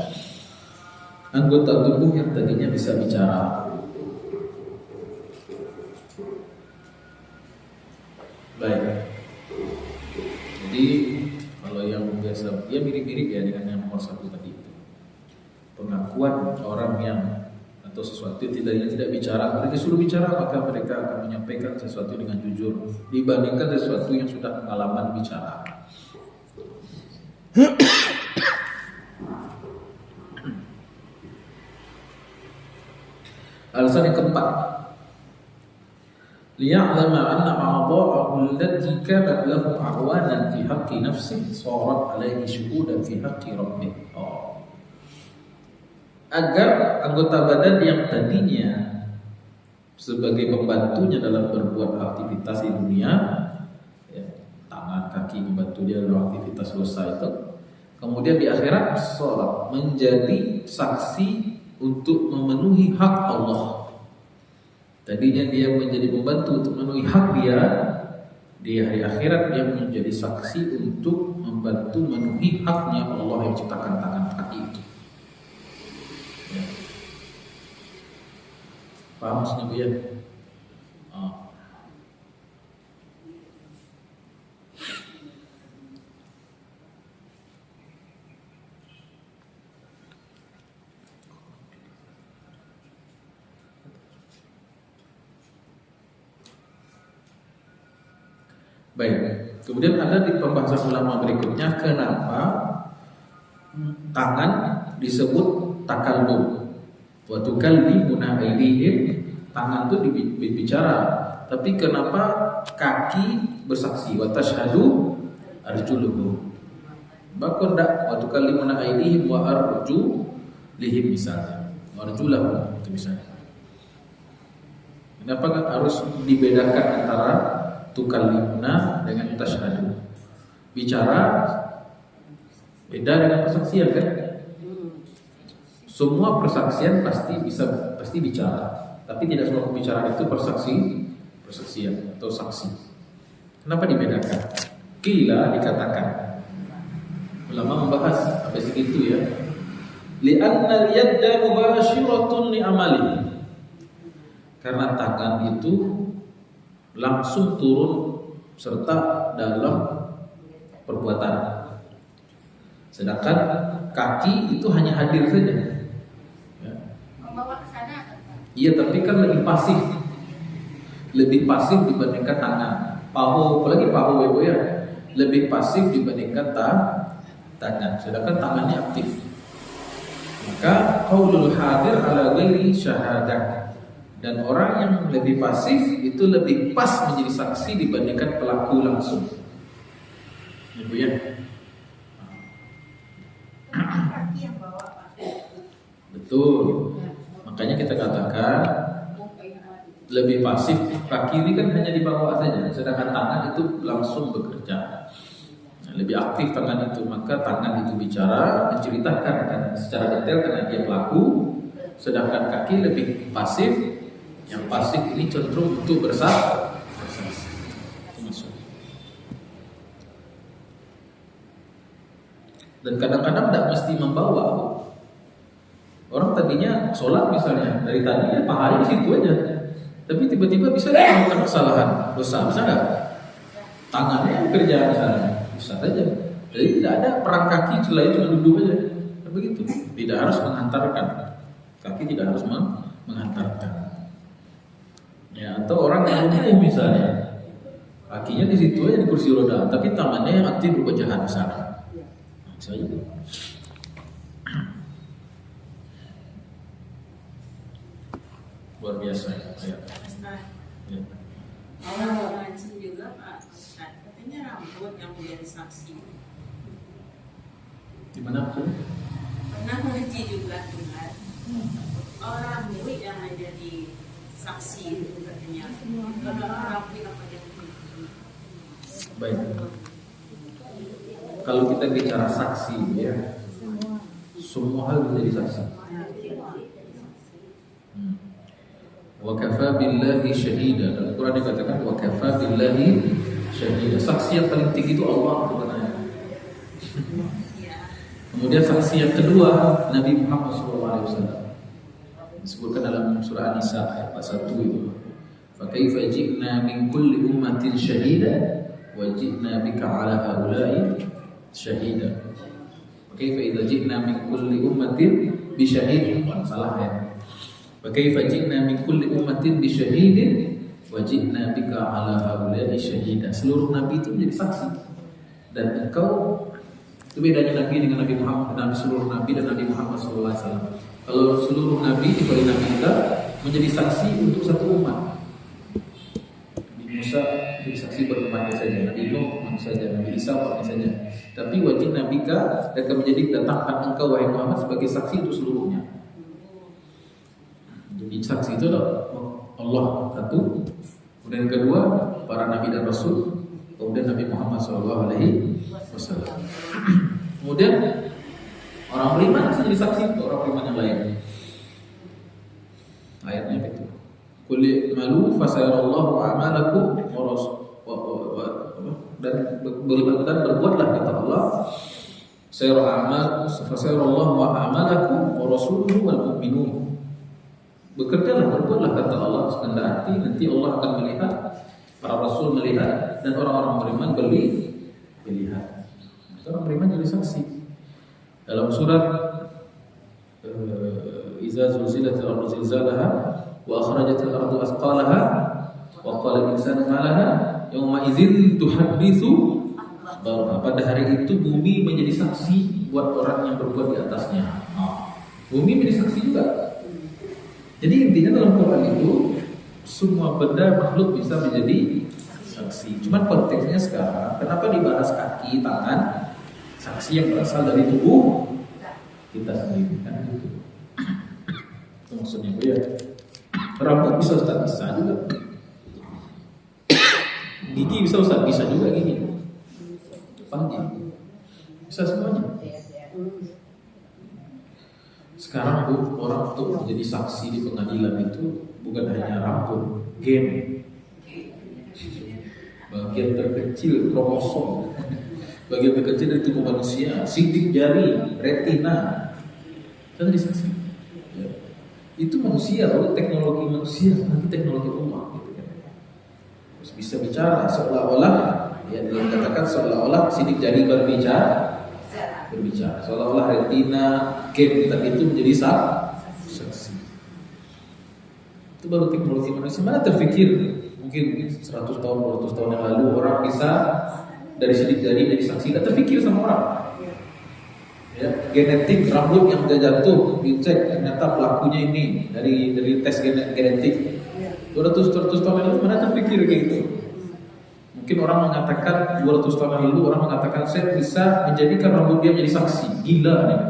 anggota tubuh yang tadinya bisa bicara. Baik. Jadi kalau yang biasa, ya mirip-mirip ya dengan yang nomor 1 tadi itu. Pengakuan orang yang atau sesuatu yang tidak bicara, mereka disuruh bicara maka mereka akan menyampaikan sesuatu dengan jujur dibandingkan sesuatu yang sudah pengalaman bicara. Alasan yang keempat, liya'lama anna a'dha'ahu allati kanat lahu a'wanan fi haqqi nafsihi sarat 'alaihi syuhudan fi haqqi rabbih. Agar anggota badan yang tadinya sebagai pembantunya dalam berbuat aktivitas di dunia, ya, tangan kaki membantu dia dalam aktivitas dosa itu, kemudian di akhirat sholat menjadi saksi untuk memenuhi hak Allah. Tadinya dia menjadi pembantu untuk memenuhi hak dia, di hari akhirat dia menjadi saksi untuk membantu memenuhi haknya Allah yang ciptakan tangan kaki itu. Ya. Paham maksudnya Bu ya? Baik, kemudian ada di pembahasan ulama berikutnya kenapa tangan disebut takallum. Wa tukallimuna aydihim, tangan itu bicara, tapi kenapa kaki bersaksi? Wa tashhadu arjuluhum. Bahkan wa tukallimuna aydihim wa arjulihim misalnya. Wa arjulahum itu misalnya. Kenapa harus dibedakan antara tukallimuna dengan tashhadu? Bicara beda dengan persaksian kan? Semua persaksian pasti bicara, tapi tidak semua pembicaraan itu persaksian atau saksi. Kenapa dibedakan? Qila dikatakan, ulama membahas sampai segitu ya. Li'anna al-yadda mubashiratun li amali. Karena tangan itu langsung turun serta dalam perbuatan. Sedangkan kaki itu hanya hadir saja. Ya. Membawa ke sana. Iya, tapi kan lebih pasif. Lebih pasif dibandingkan tangan. Apalagi pahu ya. Lebih pasif dibandingkan tangan. Sedangkan tangannya aktif. Maka qaulul hadir ala ghairi syahadah. Dan orang yang lebih pasif itu lebih pas menjadi saksi dibandingkan pelaku langsung. Ibu ya. Kaki yang bawa Pak. Betul. Makanya kita katakan lebih pasif. Kaki ini kan hanya di bawah saja, sedangkan tangan itu langsung bekerja. Lebih aktif tangan itu, maka tangan itu bicara, menceritakan secara detail karena dia pelaku. Sedangkan kaki lebih pasif. Yang pasif ini cenderung untuk bersaksi. Dan kadang-kadang tidak mesti membawa. Orang tadinya sholat misalnya, dari tadinya pahanya di situ aja, tapi tiba-tiba bisa melakukan kesalahan, dosa, bisa nggak? Tangannya bekerja misalnya, bisa saja. Jadi tidak ada perang kaki selain cuma duduk aja. Begitu. Tidak harus menghantarkan. Kaki tidak harus menghantarkan. Ya, atau orang yang lumpuh misalnya, kakinya di situ aja di kursi roda, tapi tangannya yang aktif berbuat jahat di sana. Bisa aja. Luar biasa ya. Ya. Orang ngaji juga Pak Ustaz, katanya rambut yang menjadi saksi. Gimana tuh? Pernah ngaji juga dengar orang rambut yang menjadi saksi itu katanya. Kalau rambut apa yang Baik. Kalau kita bicara saksi ya, semua hal menjadi saksi. Wa kafa billahi syahida. Al-Quran dikatakan wa kafa billahi syahida. Saksi yang paling tinggi itu Allah sebenarnya. Kemudian saksi yang kedua Nabi Muhammad SAW. Disebutkan dalam surah An-Nisa ayat 1 itu. Fa kaifa ji'na min kulli ummatin syahida wa ji'na bika 'ala haula'i syahida. Fa kaifa idza ji'na min kulli ummatin bi syahid. Salah ya. Wa kaifa ji'na min kulli ummatin bi syahidin wa ji'na bika 'ala haula'i syahida. Seluruh nabi itu menjadi saksi. Dan engkau, itu bedanya Nabi dengan Nabi Muhammad, dan seluruh Nabi dan Nabi Muhammad SAW. Kalau seluruh Nabi, kecuali Nabi kita, menjadi saksi untuk satu umat. Nabi Musa menjadi saksi berumatnya saja, Nabi Nuh manusia saja, Nabi Isa manusia saja. Tapi wajib Nabi kita akan menjadi datangkan engkau wahai Muhammad sebagai saksi untuk seluruhnya. Jadi saksi itu adalah Allah satu, kemudian kedua para Nabi dan Rasul, kemudian Nabi Muhammad SAW. Kemudian orang beriman bisa jadi saksi untuk orang beriman yang lain. Ayatnya begitu. Qul malu fasayarallahu a'malakum dan berbuatlah kata Allah. Fasayarallahu a'malakum wa rasuluhu wal mu'minun. Bekerjalah, berbuatlah kata Allah sekanda hati, nanti Allah akan melihat, para rasul melihat, dan orang-orang beriman melihat. Orang beriman jadi saksi. Dalam surat Iza zulzilatil ardu zilzalaha wa akhrajatil ardu asqalaha wa qala al-insanu ma laha yawma idzin tuhadditsu akhbaraha. Pada hari itu bumi menjadi saksi buat orang yang berbuat di atasnya. Bumi menjadi saksi juga. Jadi intinya dalam Quran itu semua benda makhluk bisa menjadi saksi. Cuman konteksnya sekarang kenapa dibahas kaki, tangan? Saksi yang berasal dari tubuh kita sendiri kan gitu. Itu maksudnya itu ya. Rambut bisa Ustaz, bisa juga. Gigi bisa Ustaz, bisa juga gigi. Panggil. Bisa semuanya. Sekarang Bu, orang untuk menjadi saksi di pengadilan itu bukan hanya rambut, gen. Bagian terkecil kromosom. Bagian terkecil dari tubuh manusia, sidik jari, retina, kan disaksi. Ya. Itu manusia, oleh teknologi manusia, nanti teknologi Allah. Gitu kan. Terus bisa bicara seolah-olah, ya dikatakan seolah-olah sidik jari berbicara, seolah-olah retina, gen tadi itu menjadi saksi. Itu baru teknologi manusia. Mana terfikir mungkin 100 tahun, 200 tahun yang lalu orang bisa dari sidik jari dari saksi, tidak terpikir sama orang. Ya, genetik rambut yang sudah jatuh dicek ternyata pelakunya ini dari tes genetik. 200 tahun lalu mana terpikir kayak gitu. Mungkin orang mengatakan 200 tahun lalu orang mengatakan saya bisa menjadikan rambut dia menjadi saksi. Gila nih.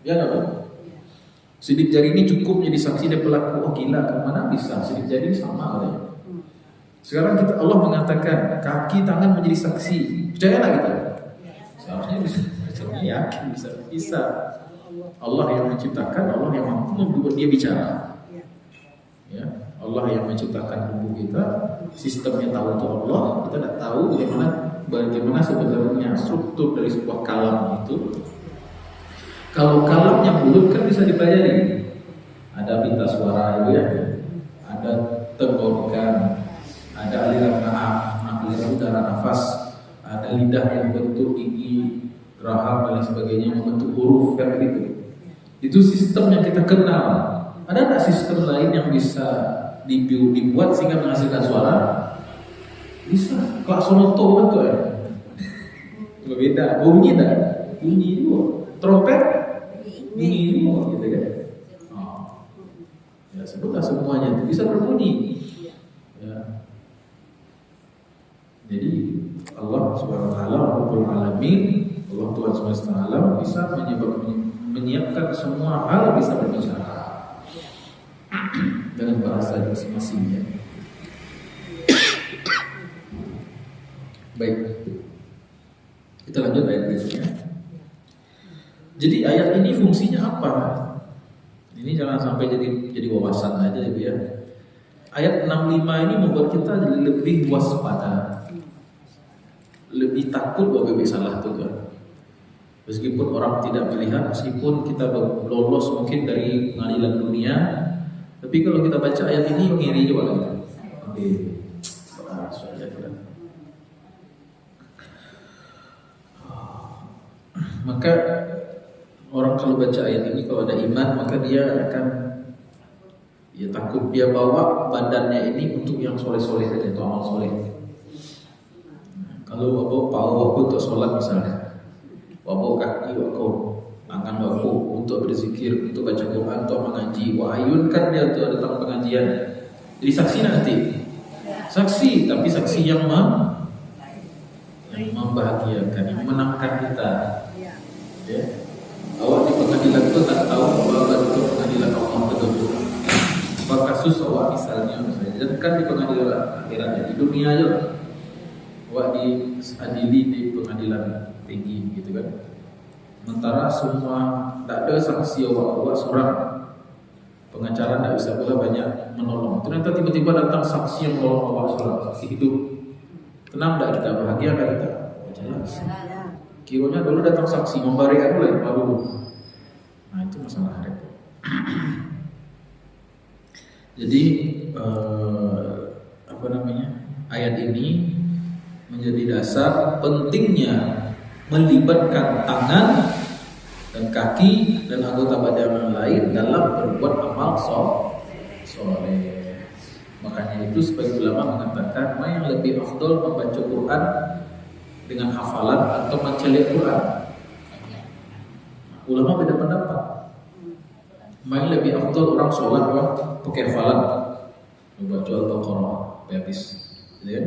Ya enggak? Sidik jari ini cukup menjadi saksi dia pelaku. Oh gila, kemana bisa? Sidik jari ini sama katanya. Sekarang kita Allah mengatakan kaki tangan menjadi saksi. Percaya nggak kita? Seharusnya bisa. Yakin bisa. Allah yang menciptakan, Allah yang mampu membuat dia bicara. Ya, Allah yang menciptakan tubuh kita, sistemnya tahu itu Allah. Kita tidak tahu bagaimana sebenarnya struktur dari sebuah kalam itu. Kalau kalam yang bulat kan bisa dipelajari. Ada pita suara itu ya, ada tenggorokan, ada aliran udara nafas, ada lidah yang bentuk gigi, geraham dan lain sebagainya membentuk huruf kan begitu. Itu sistem yang kita kenal. Ada nggak sistem lain yang bisa dibuat sehingga menghasilkan suara? Bisa. Klaksonoto betul ya. Berbeda. Bunyi tak? Bunyi juga. Trompet? Bunyi juga gitu kan. Oh. Ya sebutlah semuanya itu bisa berbunyi. Ya. Jadi Allah Subhanahu wa taala Rabbul Alamin, Allah Tuhan semesta alam bisa menyiapkan semua hal bisa berbicara dengan bahasa masing-masingnya. Baik, kita lanjut ayat berikutnya. Jadi ayat ini fungsinya apa? Ini jangan sampai jadi wawasan aja ya. Ayat 65 ini membuat kita lebih waspada, lebih takut bahwa bebek salah tuh kan. Meskipun orang tidak melihat, meskipun kita lolos mungkin dari pengadilan dunia, tapi kalau kita baca ayat ini ngiri juga kan. Oke. Maka orang kalau baca ayat ini kalau ada iman maka dia akan takut, dia bawa badannya ini untuk yang soleh-soleh saja, itu amal soleh. Kalau waktu untuk sholat misalnya, waktu kaki waktu tangan waktu untuk berzikir, untuk baca Quran, untuk mengaji, wahayunkan dia untuk datang pengajian. Jadi saksi nanti, saksi, tapi saksi yang membahagiakan, yang menangkan kita. Ya. Awak di pengadilan itu tak tahu bahwa itu pengadilan Allah betul-betul. Kasus awak misalnya kan di pengadilan akhirat, di dunia aja awak diadili di pengadilan tinggi gitu kan. Sementara semua tak ada saksi awak seorang pengacara tak bisa pula banyak menolong. Ternyata tiba-tiba datang saksi yang menolong awak seorang, saksi hidup. Tenang tak kita, bahagia tak kita? Jelas. Kiranya dulu datang saksi membarikan dulu dulu. Nah itu masalah repot. Jadi ayat ini menjadi dasar pentingnya melibatkan tangan dan kaki dan anggota badan yang lain dalam berbuat amal soleh. Makanya itu sebagai ulama mengatakan mana yang lebih afdol membaca Quran dengan hafalan atau mencelik Quran. Ulama beda pendapat. Mana lebih afdol orang sholat pakai hafalan, baca Al-Baqarah habis, ya?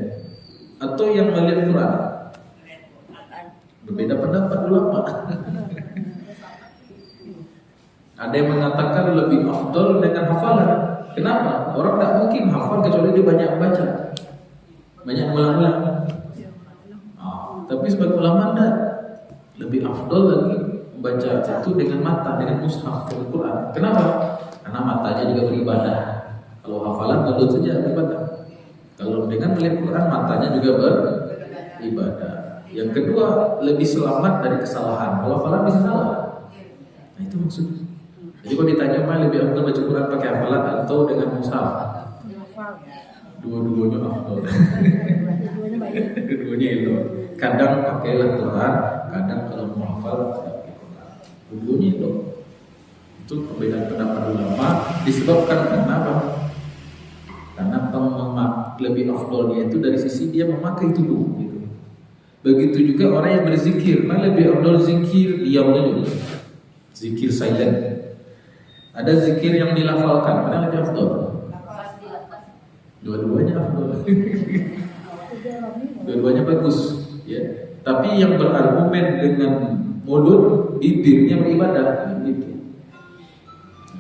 Atau yang melihat Quran? Berbeda pendapat ulama. Ada yang mengatakan lebih afdol dengan hafalan. Kenapa? Orang tak mungkin hafal kecuali dia banyak baca, banyak ulang-ulang. Tapi sebagai ulama tidak, lebih afdol lagi membaca itu dengan mata, dengan mushaf, dengan Quran. Kenapa? Karena matanya juga beribadah. Kalau hafalan tentu saja beribadah. Kalau dengan melihat Quran matanya juga beribadah. Yang kedua, lebih selamat dari kesalahan. Kalau hafalan bisa salah. Nah itu maksudnya. Jadi kalau ditanya mana lebih afdal baca Quran pakai hafalan atau dengan mushaf? Dua-duanya afdal. Dua-duanya itu. Kadang pakailah Quran, kadang kalau mau hafal pakai Quran. Dua-duanya itu. Itu perbedaan pendapat ulama disebabkan karena apa? Karena lebih afdolnya itu dari sisi dia memakai tubuh gitu. Begitu juga orang yang berzikir, mana lebih afdol zikir diamnya juga. Zikir silent. Ada zikir yang dilafalkan, mana lebih afdol? Dua-duanya afdol. Dua-duanya bagus, ya. Tapi yang berargumen dengan mulut, bibirnya beribadah, gitu.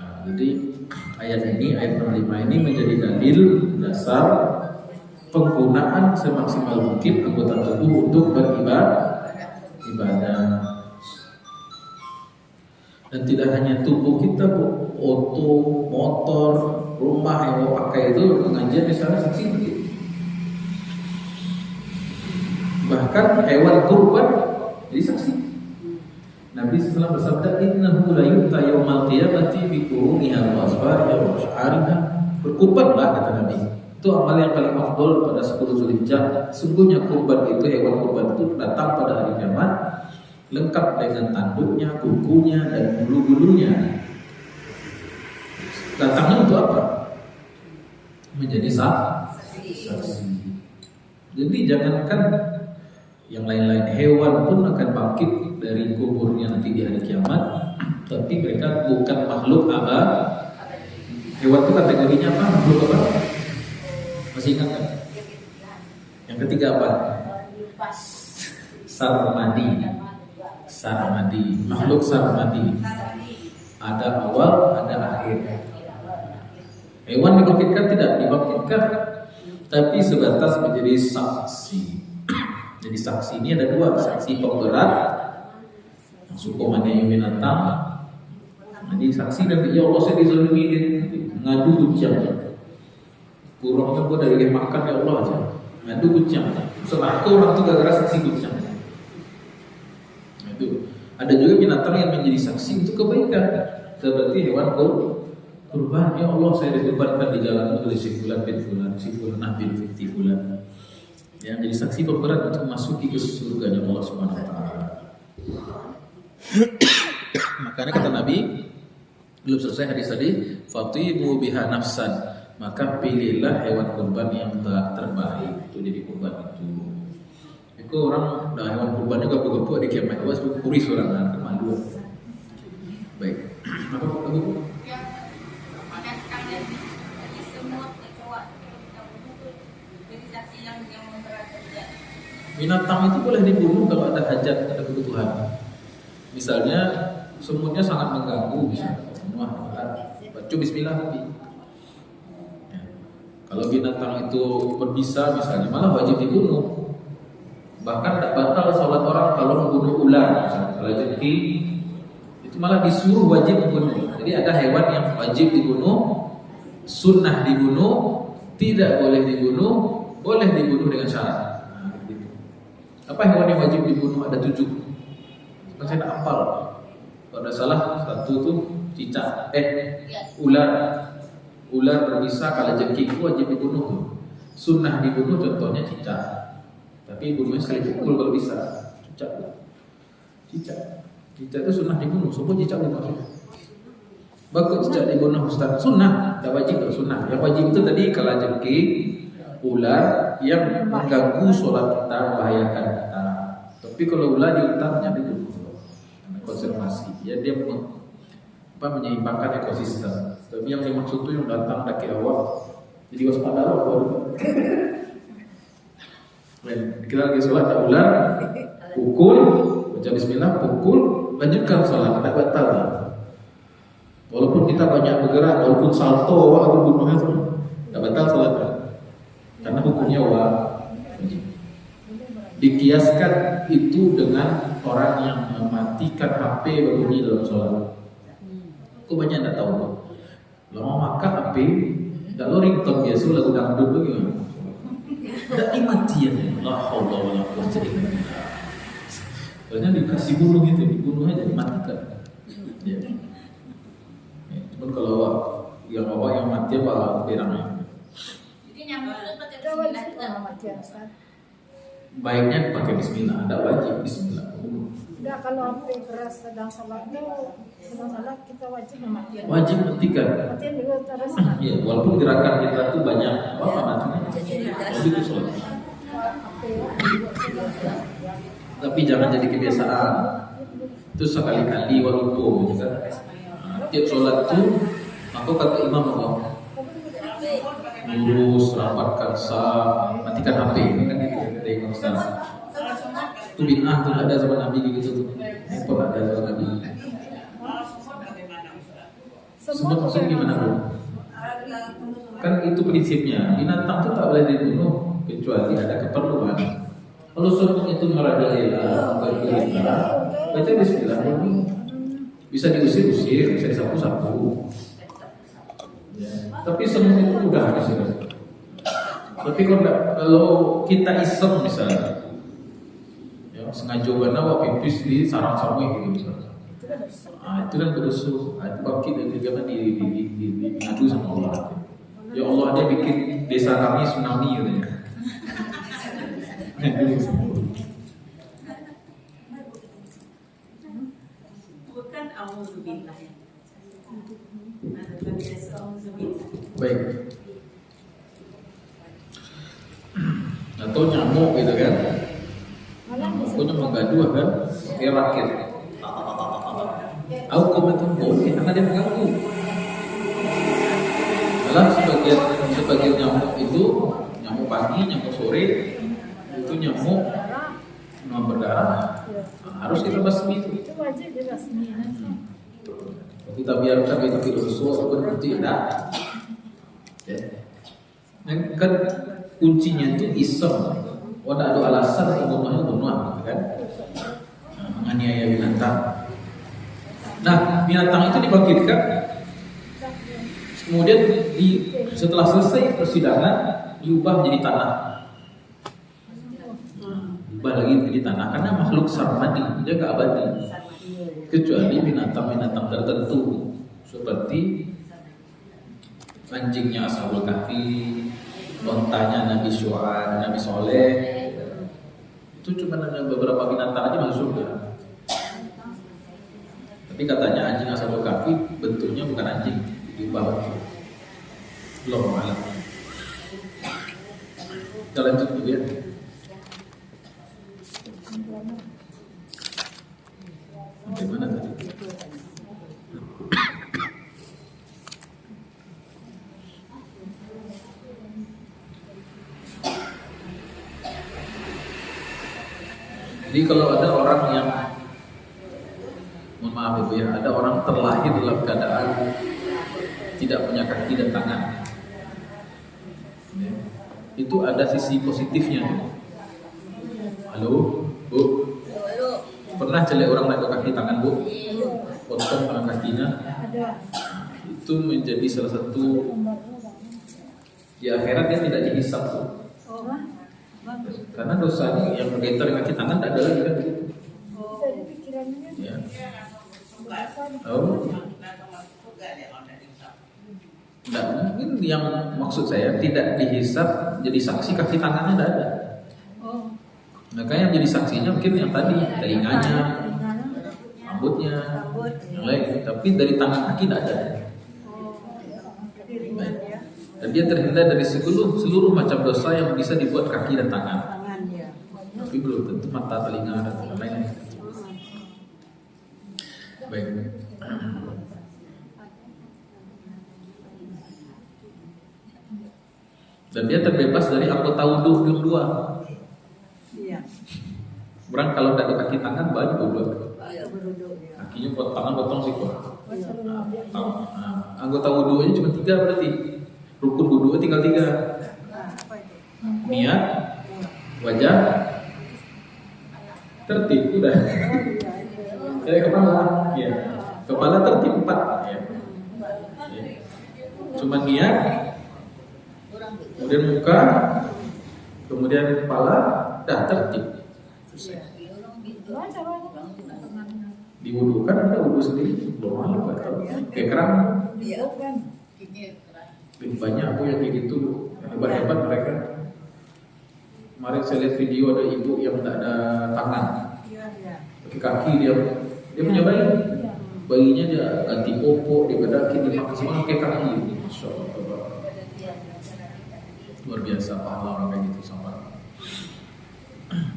Nah, jadi ayat 65 ini menjadi dalil dasar penggunaan semaksimal mungkin anggota tubuh untuk beribadah. Dan tidak hanya tubuh kita, oto, motor, rumah yang mau pakai itu pengajian misalnya saksi begitu. Bahkan hewan kurban jadi saksi. Nabi SAW bersabda, innahu la yu'ta yaumal qiyamati bi quruniha wa asfariha wa sya'ariha. Berkurbanlah kata Nabi. Itu amal yang paling afdol pada 10 Zulhijjah. Sungguhnya kurban itu, hewan kurban itu datang pada hari kiamat lengkap dengan tanduknya, kukunya, dan bulu-bulunya. Datangnya untuk apa? Menjadi saksi. Jadi jangankan yang lain-lain, hewan pun akan bangkit dari kuburnya nanti di hari kiamat. Tapi mereka bukan makhluk hewan itu kategorinya apa? Makhluk apa? Masih ingat kan? Yang ketiga apa? Sarmadi. Makhluk sarmadi. Ada awal, ada akhir. Hewan dibangkitkan tidak? Dibangkitkan, tapi sebatas menjadi saksi. Jadi saksi ini ada dua, saksi pemberat, sukumannya binatang. Jadi saksi dan ya Allah saya dizalimi, ngadu hujah. Kurangnya gua dari makan ya Allah aja, ngadu hujah. Selaka orang itu gara-gara saksi hujah. Itu ada juga binatang yang menjadi saksi untuk kebaikan, seperti hewan kurban. Ya Allah saya dikorbankan di jalan oleh si fulan bin fulan, si fulan bin fulan. Yang jadi saksi pemberat untuk masuki ke surganya Allah Subhanahu wa taala. Makanya kata Nabi, belum selesai hadis tadi, fatibu biha nafsan, maka pilihlah hewan kurban yang terbaik itu jadi kurban itu. Itu orang dah hewan kurban juga begitu di kiamat awas kuris orang kan malu. Baik. Apa Abu? Binatang dari semut, kecoa, jadi saksi yang memberatkan. Binatang itu boleh dibunuh kalau ada hajat, ada kebutuhan. Misalnya semutnya sangat mengganggu, misalnya baca bismillah tapi. Ya. Kalau binatang itu berbisa misalnya malah wajib dibunuh. Bahkan tidak batal sholat orang kalau membunuh ular, misalnya kalau jengki itu malah disuruh wajib membunuh. Jadi ada hewan yang wajib dibunuh, sunnah dibunuh, tidak boleh dibunuh, boleh dibunuh dengan syarat. Nah, gitu. Apa hewan yang wajib dibunuh? Ada 7. Saya tak hafal. Kalau ada salah satu tuh cicak, ular berbisa kalau jengking itu wajib dibunuh. Sunnah dibunuh contohnya cicak. Tapi bunuhnya sekali pukul kalau bisa. Cicak itu sunnah dibunuh. Semua cicak bunuh. Bagus cicak dibunuh Ustaz. Sunnah, tak wajib tak sunnah. Yang wajib itu tadi kalau jengking, ular yang mengganggu sholat kita, membahayakan kita. Tapi kalau ular di hutannya dibunuh. Konservasi, ya dia menyeimbangkan ekosistem. Tapi yang dimaksud itu yang datang dari awal, jadi waspada loh. Kita lagi sholat ada ular, pukul, baca bismillah, pukul, lanjutkan sholat, tidak batal. Walaupun kita banyak bergerak, walaupun salto, atau bunuhnya, tidak batal sholat. Karena hukumnya wajib. Dikiaskan itu dengan orang yang mematikan HP berbunyi dalam sholat. Aku banyak tidak tahu. Lama maka HP, kalau ringtone biasa lagu dangdut bagaimana? Tidak dimatikan. La haula wala quwwata illa billah. Soalnya dikasih bunuh itu, dibunuh aja dimatikan. Ya. Cuman kalau yang mati apa pirangnya? Jadi nyambung itu pakai Ada wajib bismillah. matian Ustaz. Baiknya pakai bismillah, ada wajib bismillah. Enggak, kalau sampai keras sedang salat kita wajib mematikan. Wajib matikan. Matian dulu terus. Iya, walaupun gerakan kita tuh banyak apa macamnya. Wajib itu sholat. Tapi jangan jadi kebiasaan. Itu sekali-kali walaupun gitu kan. Tiap sholat tuh, aku kata imam apa? Lurus, rapatkan sah, matikan HP kan gitu kata imam sekarang. Itu bid'ah tuh ada zaman Nabi gitu tuh. Itu ada zaman Nabi. Semua maksudnya gimana bro? Kan itu prinsipnya. Binatang tuh tak boleh dibunuh kecuali ada keperluan. Kalau semut itu merajalela, baca bismillah. Bisa diusir-usir, bisa disapu-sapu. Ya. Tapi semut itu mudah di sini. Tapi kalau kita iseng misalnya, ya, sengaja bawa pipis di sarang sawi gitu misalnya. Itu kan berdosa. Itu bangkit dari zaman di ngadu sama Allah. Ya Allah, dia bikin desa kami tsunami katanya. Bukan auzubillah ya. Ada biasa auzubillah. Baik. Atau nyamuk gitu kan? Pokoknya menggaduh kan? Dia rakit. Aku komentar boleh karena dia mengganggu. Malah sebagian nyamuk itu nyamuk pagi, nyamuk sore itu nyamuk demam berdarah. Nah, harus kita basmi itu. Itu aja jelas nih. Kita biarkan itu tidak sesuatu berarti tidak. Ya. Kan kuncinya itu isem. Wadah ada alasan pembunuhnya bunuh, kan? Nah, menganiaya binatang. Nah, binatang itu dibangkitkan. Kemudian setelah selesai persidangan diubah menjadi tanah. Diubah lagi menjadi tanah karena makhluk sarmadi, dia nggak abadi. Kecuali binatang-binatang tertentu seperti anjingnya Ashabul Kahfi, ontanya Nabi Syu'aib, Nabi Soleh. Itu cuma ada beberapa binatang aja masuk surga. Tapi katanya anjing Ashabul Kahfi bentuknya bukan anjing, diubah bentuk. Belum malam. Kita lanjut dulu ya. Bagaimana tadi? Jadi kalau ada orang yang, mohon maaf ibu ya, ada orang terlahir dalam keadaan tidak punya kaki dan tangan, ya, itu ada sisi positifnya. Halo, Bu, pernah celek orang naik kaki tangan Bu? Potong tangan kakinya. Itu menjadi salah satu di akhirat dia tidak dihisab Bu. Karena dosanya yang berkaitan dengan kaki tangan tidak ada lagi kan begitu. Ya. Oh. Tidak mungkin yang maksud saya tidak dihisab jadi saksi kaki tangannya tidak ada. Makanya yang jadi saksinya mungkin yang tadi telinganya, rambutnya, yang lain. Tapi dari tangan kaki tidak ada. Dan dia terhindar dari seluruh macam dosa yang bisa dibuat kaki dan tangan. Tapi belum tentu mata, telinga dan lain-lain. Baik. Dan dia terbebas dari anggota wudhu yang dua. Orang kalau tidak ada kaki tangan banyak wudhu. Kakinya tangan potong sih kok. Anggota wudhunya cuma 3 berarti. Rukun wudhu tinggal 3. Niat, wajah, tertib udah. Saya kepala, ya. Kepala tertib 4, ya. Cuma niat, kemudian muka, kemudian kepala, dah tertib. Selesai. Diwudukan ada wudhu sendiri, belum malu atau kayak kerang. Banyak aku yang kayak gitu, hebat-hebat mereka. Kemarin saya lihat video ada ibu yang tidak ada tangan, pakai kaki dia punya bayi, bayinya dia ganti popok, dia bedakin, dia makan semua pakai kaki. Masya Allah, luar biasa pahala orang kayak gitu sama.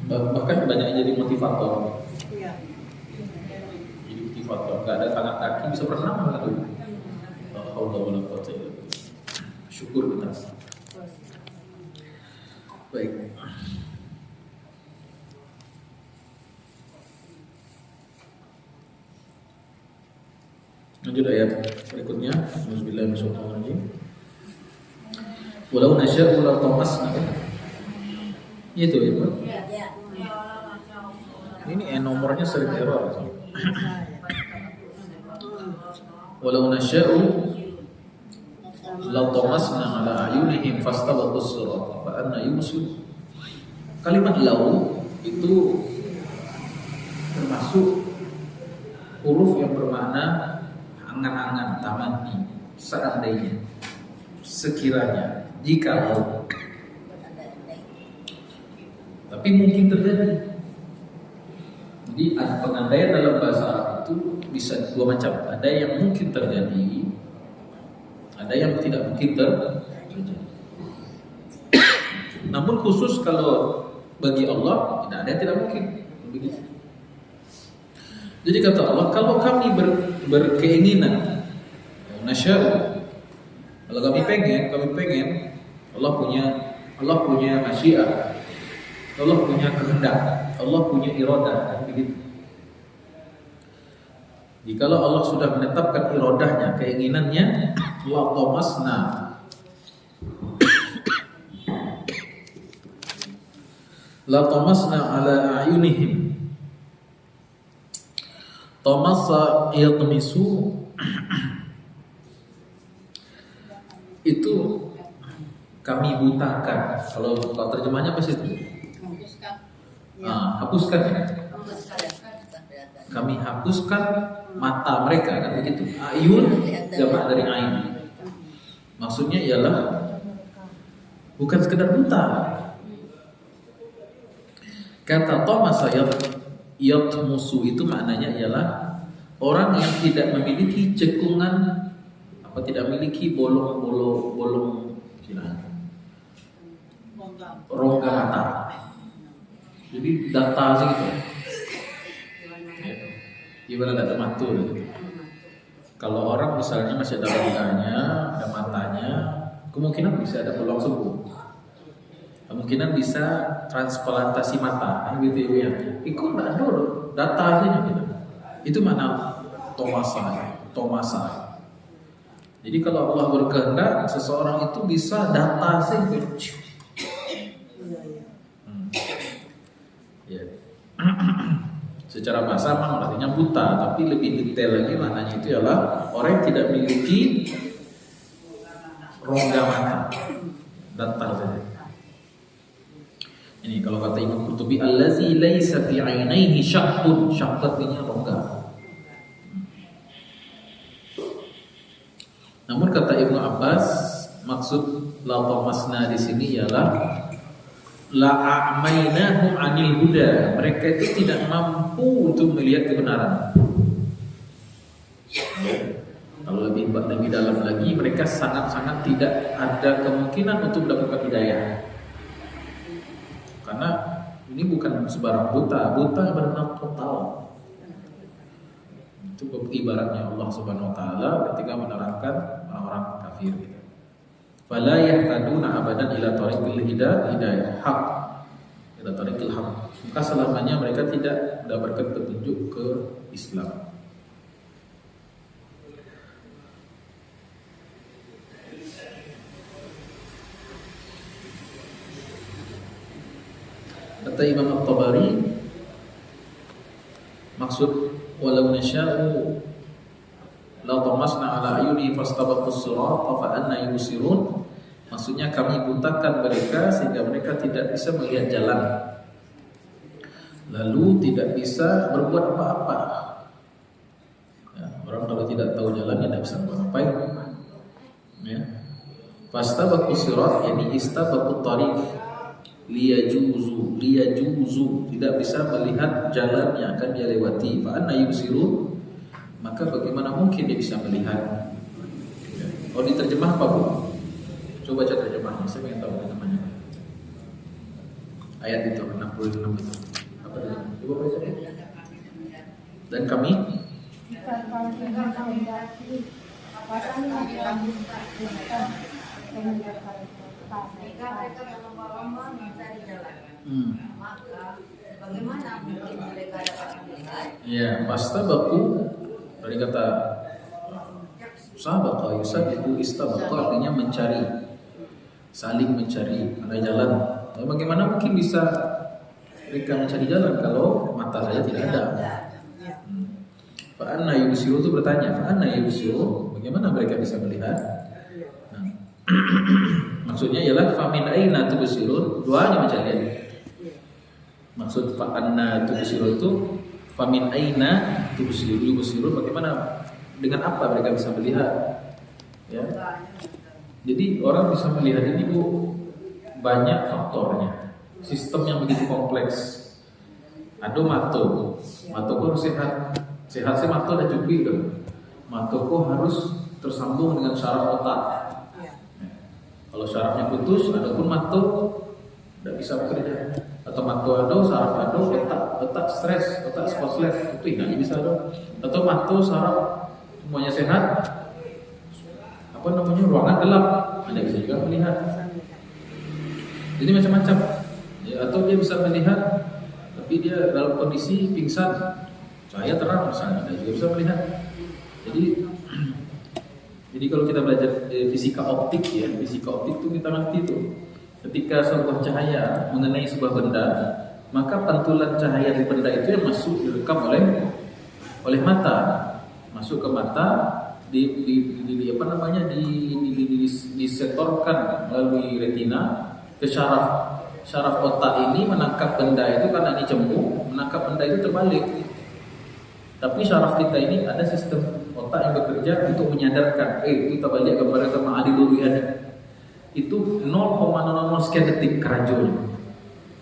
Bahkan banyak yang jadi motivator. Jadi motivator, nggak ada tangan kaki bisa berenang kan tuh. Allah syukur kita. Baik. Lanjut ayat berikutnya. Bismillahirrahmanirrahim. Walau nasya'u la tamasna. Itu ya, Pak. Ini nomornya sering error. Walau nasya'u la tamasna ala ayunihim fastabaqus sirat fa anna yubsir. Kalimat lau itu termasuk huruf yang bermakna angan-angan, tamani, seandainya. sekiranya, jikalau, tapi mungkin terjadi. Jadi pengandaian dalam bahasa Arab itu bisa dua macam. Ada yang mungkin terjadi, ada yang tidak mungkin terjadi. Namun khusus kalau bagi Allah tidak ada yang tidak mungkin. Begitu. Jadi kata Allah, kalau kami berkeinginan, nasya'u, kalau kami pengen, Allah punya masyiah, Allah punya kehendak, Allah punya iradah, begitu. Jikalau Allah sudah menetapkan iradahnya, keinginannya, la tamasna ala a'yunihim. Tamassa yatmisu itu kami butakan. Kalau terjemahnya apa sih itu? Hapuskan ya. Kami hapuskan mata mereka, kan begitu. Ayun jamak dari ain. Maksudnya ialah bukan sekedar buta. Kata tamassa yatmusu itu maknanya ialah orang yang tidak memiliki cekungan, tidak memiliki bolong rongga mata. Jadi data sih gitu. Gimana data mata gitu. Kalau orang misalnya masih ada rongganya, ada matanya, kemungkinan bisa ada peluang sembuh. Kemungkinan bisa transplantasi mata, gitu ya. Ikut nggak ada data aja gitu. Itu mana tomasa. Jadi kalau Allah berkehendak, seseorang itu bisa data sih gitu. Ya. Secara bahasa memang artinya buta, tapi lebih detail lagi maknanya itu adalah orang yang tidak memiliki rongga mata, data saja. Ini kalau kata Imam Qurtubi, allazi laisa fi 'ainaihi syaqqun, syaqq artinya rongga. Namun kata Ibnu Abbas, maksud la tamasna di sini ialah la a'mainahum 'anil huda. Mereka itu tidak mampu untuk melihat kebenaran. Kalau lebih dalam lagi, mereka sangat-sangat tidak ada kemungkinan untuk mendapatkan hidayah. Karena ini bukan sebarang buta benar-benar total. Itu ibaratnya Allah Subhanahu wa taala ketika menerangkan orang-orang kafir gitu. Fala yahtaduna abadan ila tariqil hidayah haq. Ila tariqil haq. Maka selamanya mereka tidak mendapatkan petunjuk ke Islam. Kata Imam At-Tabari, maksud walau nasya'u la tamasna ala ayuni fastabaqus sirat fa anna yusirun, maksudnya kami butakan mereka sehingga mereka tidak bisa melihat jalan, lalu tidak bisa berbuat apa-apa. Ya, orang kalau tidak tahu jalan tidak bisa ngapain. Ya. Fastabaqus sirat yani istabaqut tariq. Liyajuzu tidak bisa melihat jalan yang akan dia lewati. Fa anna yubsirun, maka bagaimana mungkin dia bisa melihat? Oh, diterjemah apa, Bu? Coba baca terjemahnya, saya ingin tahu terjemahnya. Ayat itu 66 itu. Apa itu? Coba baca. Dan kami Jika mereka berlomba-lomba mencari jalan, maka bagaimana mungkin mereka dapat melihat? Ya, fastabaku dari kata sabaqa yusabiqu istabaqa artinya mencari, saling mencari ada jalan. Nah, bagaimana mungkin bisa mereka mencari jalan kalau mata saya tidak ada? Fa anna yubsiru itu bertanya, fa anna yubsiru, bagaimana mereka bisa melihat? Nah, maksudnya ialah famin aina tubsirun, doanya macam ini. Maksud fa anna tubsirun itu famin aina tubsirun, bagaimana, dengan apa mereka bisa melihat? Ya. Jadi orang bisa melihat ini Bu, banyak faktornya. Sistem yang begitu kompleks. Ada mato harus sehat. Sehat sih mato ada cukup kan. Mato harus tersambung dengan syaraf otak. Kalau syarafnya putus, adapun mato tidak bisa bekerja. Atau mato ada, saraf ada, otak stres, otak koslet, itu tidak bisa ada. Atau mato saraf semuanya sehat, ruangan gelap, Anda bisa juga melihat. Jadi macam-macam. Ya, atau dia bisa melihat, tapi dia dalam kondisi pingsan, cahaya terang misalnya, Anda juga bisa melihat. Jadi kalau kita belajar fisika optik ya, fisika optik itu kita ngerti tuh. Ketika sebuah cahaya mengenai sebuah benda, maka pantulan cahaya di benda itu yang masuk direkam oleh mata, masuk ke mata, disetorkan melalui retina ke syaraf. Syaraf otak ini menangkap benda itu karena dicembung, menangkap benda itu terbalik. Tapi syaraf kita ini ada sistem otak yang bekerja untuk menyadarkan, kita balik kepada tema adil dulu ya. Itu 0,00 sekian detik kerajunya.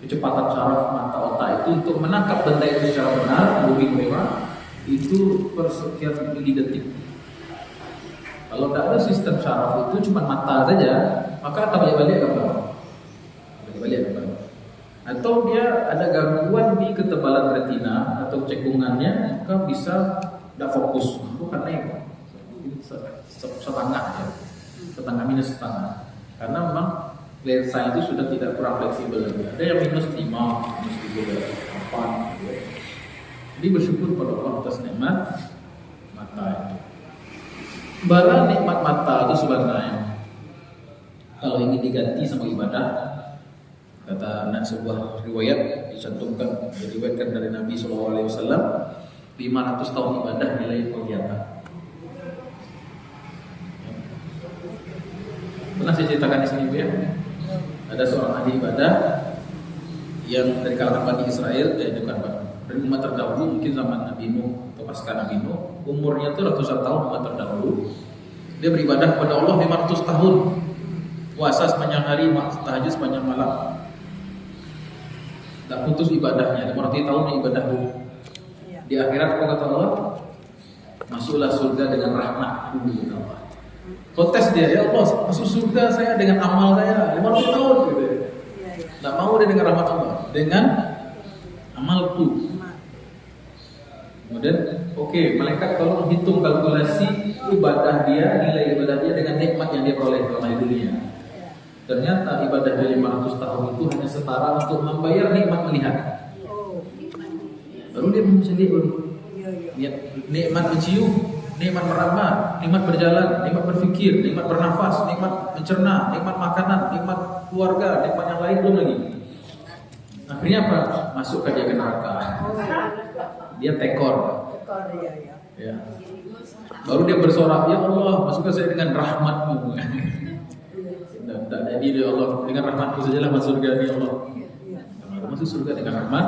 Kecepatan syaraf mata otak itu untuk menangkap benda itu secara benar, lebih mewah, itu per sekian milidetik. Kalau tidak ada sistem syaraf itu cuma mata saja, maka akan balik ke bawah. Atau dia ada gangguan di ketebalan retina atau cekungannya, maka bisa tidak fokus. Karena setengah minus setengah. Karena memang lensa itu sudah tidak kurang fleksibel lagi. Ada yang minus 5, minus 3, 8 gitu. Jadi bersyukur pada Allah atas nikmat mata itu. Bala nikmat mata itu sebenarnya kalau ingin diganti sama ibadah, kata sebuah riwayat dicantumkan, diriwayatkan dari Nabi SAW, 500 tahun ibadah nilai kegiatan. Pernah saya ceritakan di sini Bu ya. Ada seorang ahli ibadah yang dari kalangan Bani Israel, dari umat terdahulu, mungkin zaman Nabi Nuh atau pasca Nabi Nuh, umurnya itu ratusan tahun umat terdahulu. Dia beribadah kepada Allah 500 tahun, puasa sepanjang hari, tahajud sepanjang malam, tak putus ibadahnya. 500 tahun ibadah dulu. Di akhirat kata Allah, masuklah surga dengan rahmat-Mu, kata Allah. Protes dia, ya Allah, masuk surga saya dengan amal saya 50 tahun gitu. Tak mau dia dengan rahmat Allah, dengan amalku. Kemudian, malaikat tolong hitung kalkulasi ibadah dia, nilai ibadah dia dengan nikmat yang dia peroleh selama di dunia. Ternyata ibadah dia 500 tahun itu hanya setara untuk membayar nikmat melihat. Baru dia bisa lihat nikmat mencium, nikmat meraba, nikmat berjalan, nikmat berfikir, nikmat bernafas, nikmat mencerna, nikmat makanan, nikmat keluarga, nikmat yang lain belum lagi. Akhirnya apa? Masuk dia ke neraka. Dia tekor. Ya. Baru dia bersorak, ya Allah, masukkan saya dengan rahmat-Mu. Tak jadi ya Allah, dengan rahmat-Mu sajalah masuk surga ya Allah. Masuk surga dengan rahmat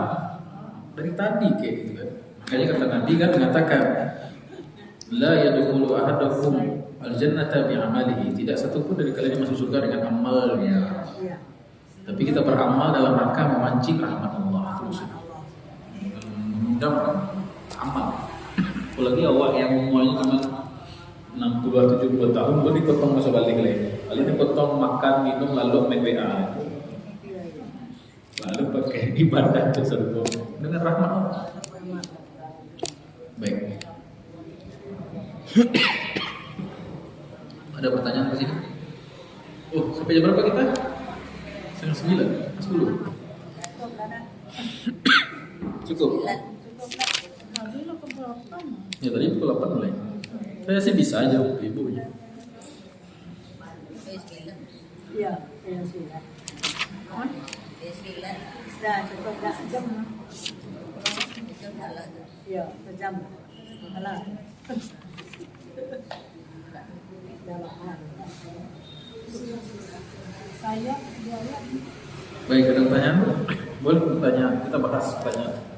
dari tadi kayak gitu kan. Makanya kata Nabi kan mengatakan, la yadkhulu ahadukum al-jannata bi'amalihi. Tidak satu pun dari kalian yang masuk surga dengan amalnya. Tapi kita beramal dalam rangka memancing rahmat Allah. Mengundang amal. Apalagi awak yang umurnya cuma 60-70 tahun baru dipotong masa balik lagi. Lalu dipotong makan, minum, lalu main WA. Lalu pakai ibadah ke surga dengan rahmat Allah. Baik. Ada pertanyaan di sini? Sampai jam berapa kita? 9:30, 10. Cukup. Ya tadi pukul 8 mulai. Saya sih bisa aja Ibu. Iya, sudah. Sudah cukup dah jam. Iya, sejam. Alah. Saya Baik, ada pertanyaan? Boleh bertanya, kita bahas pertanyaan.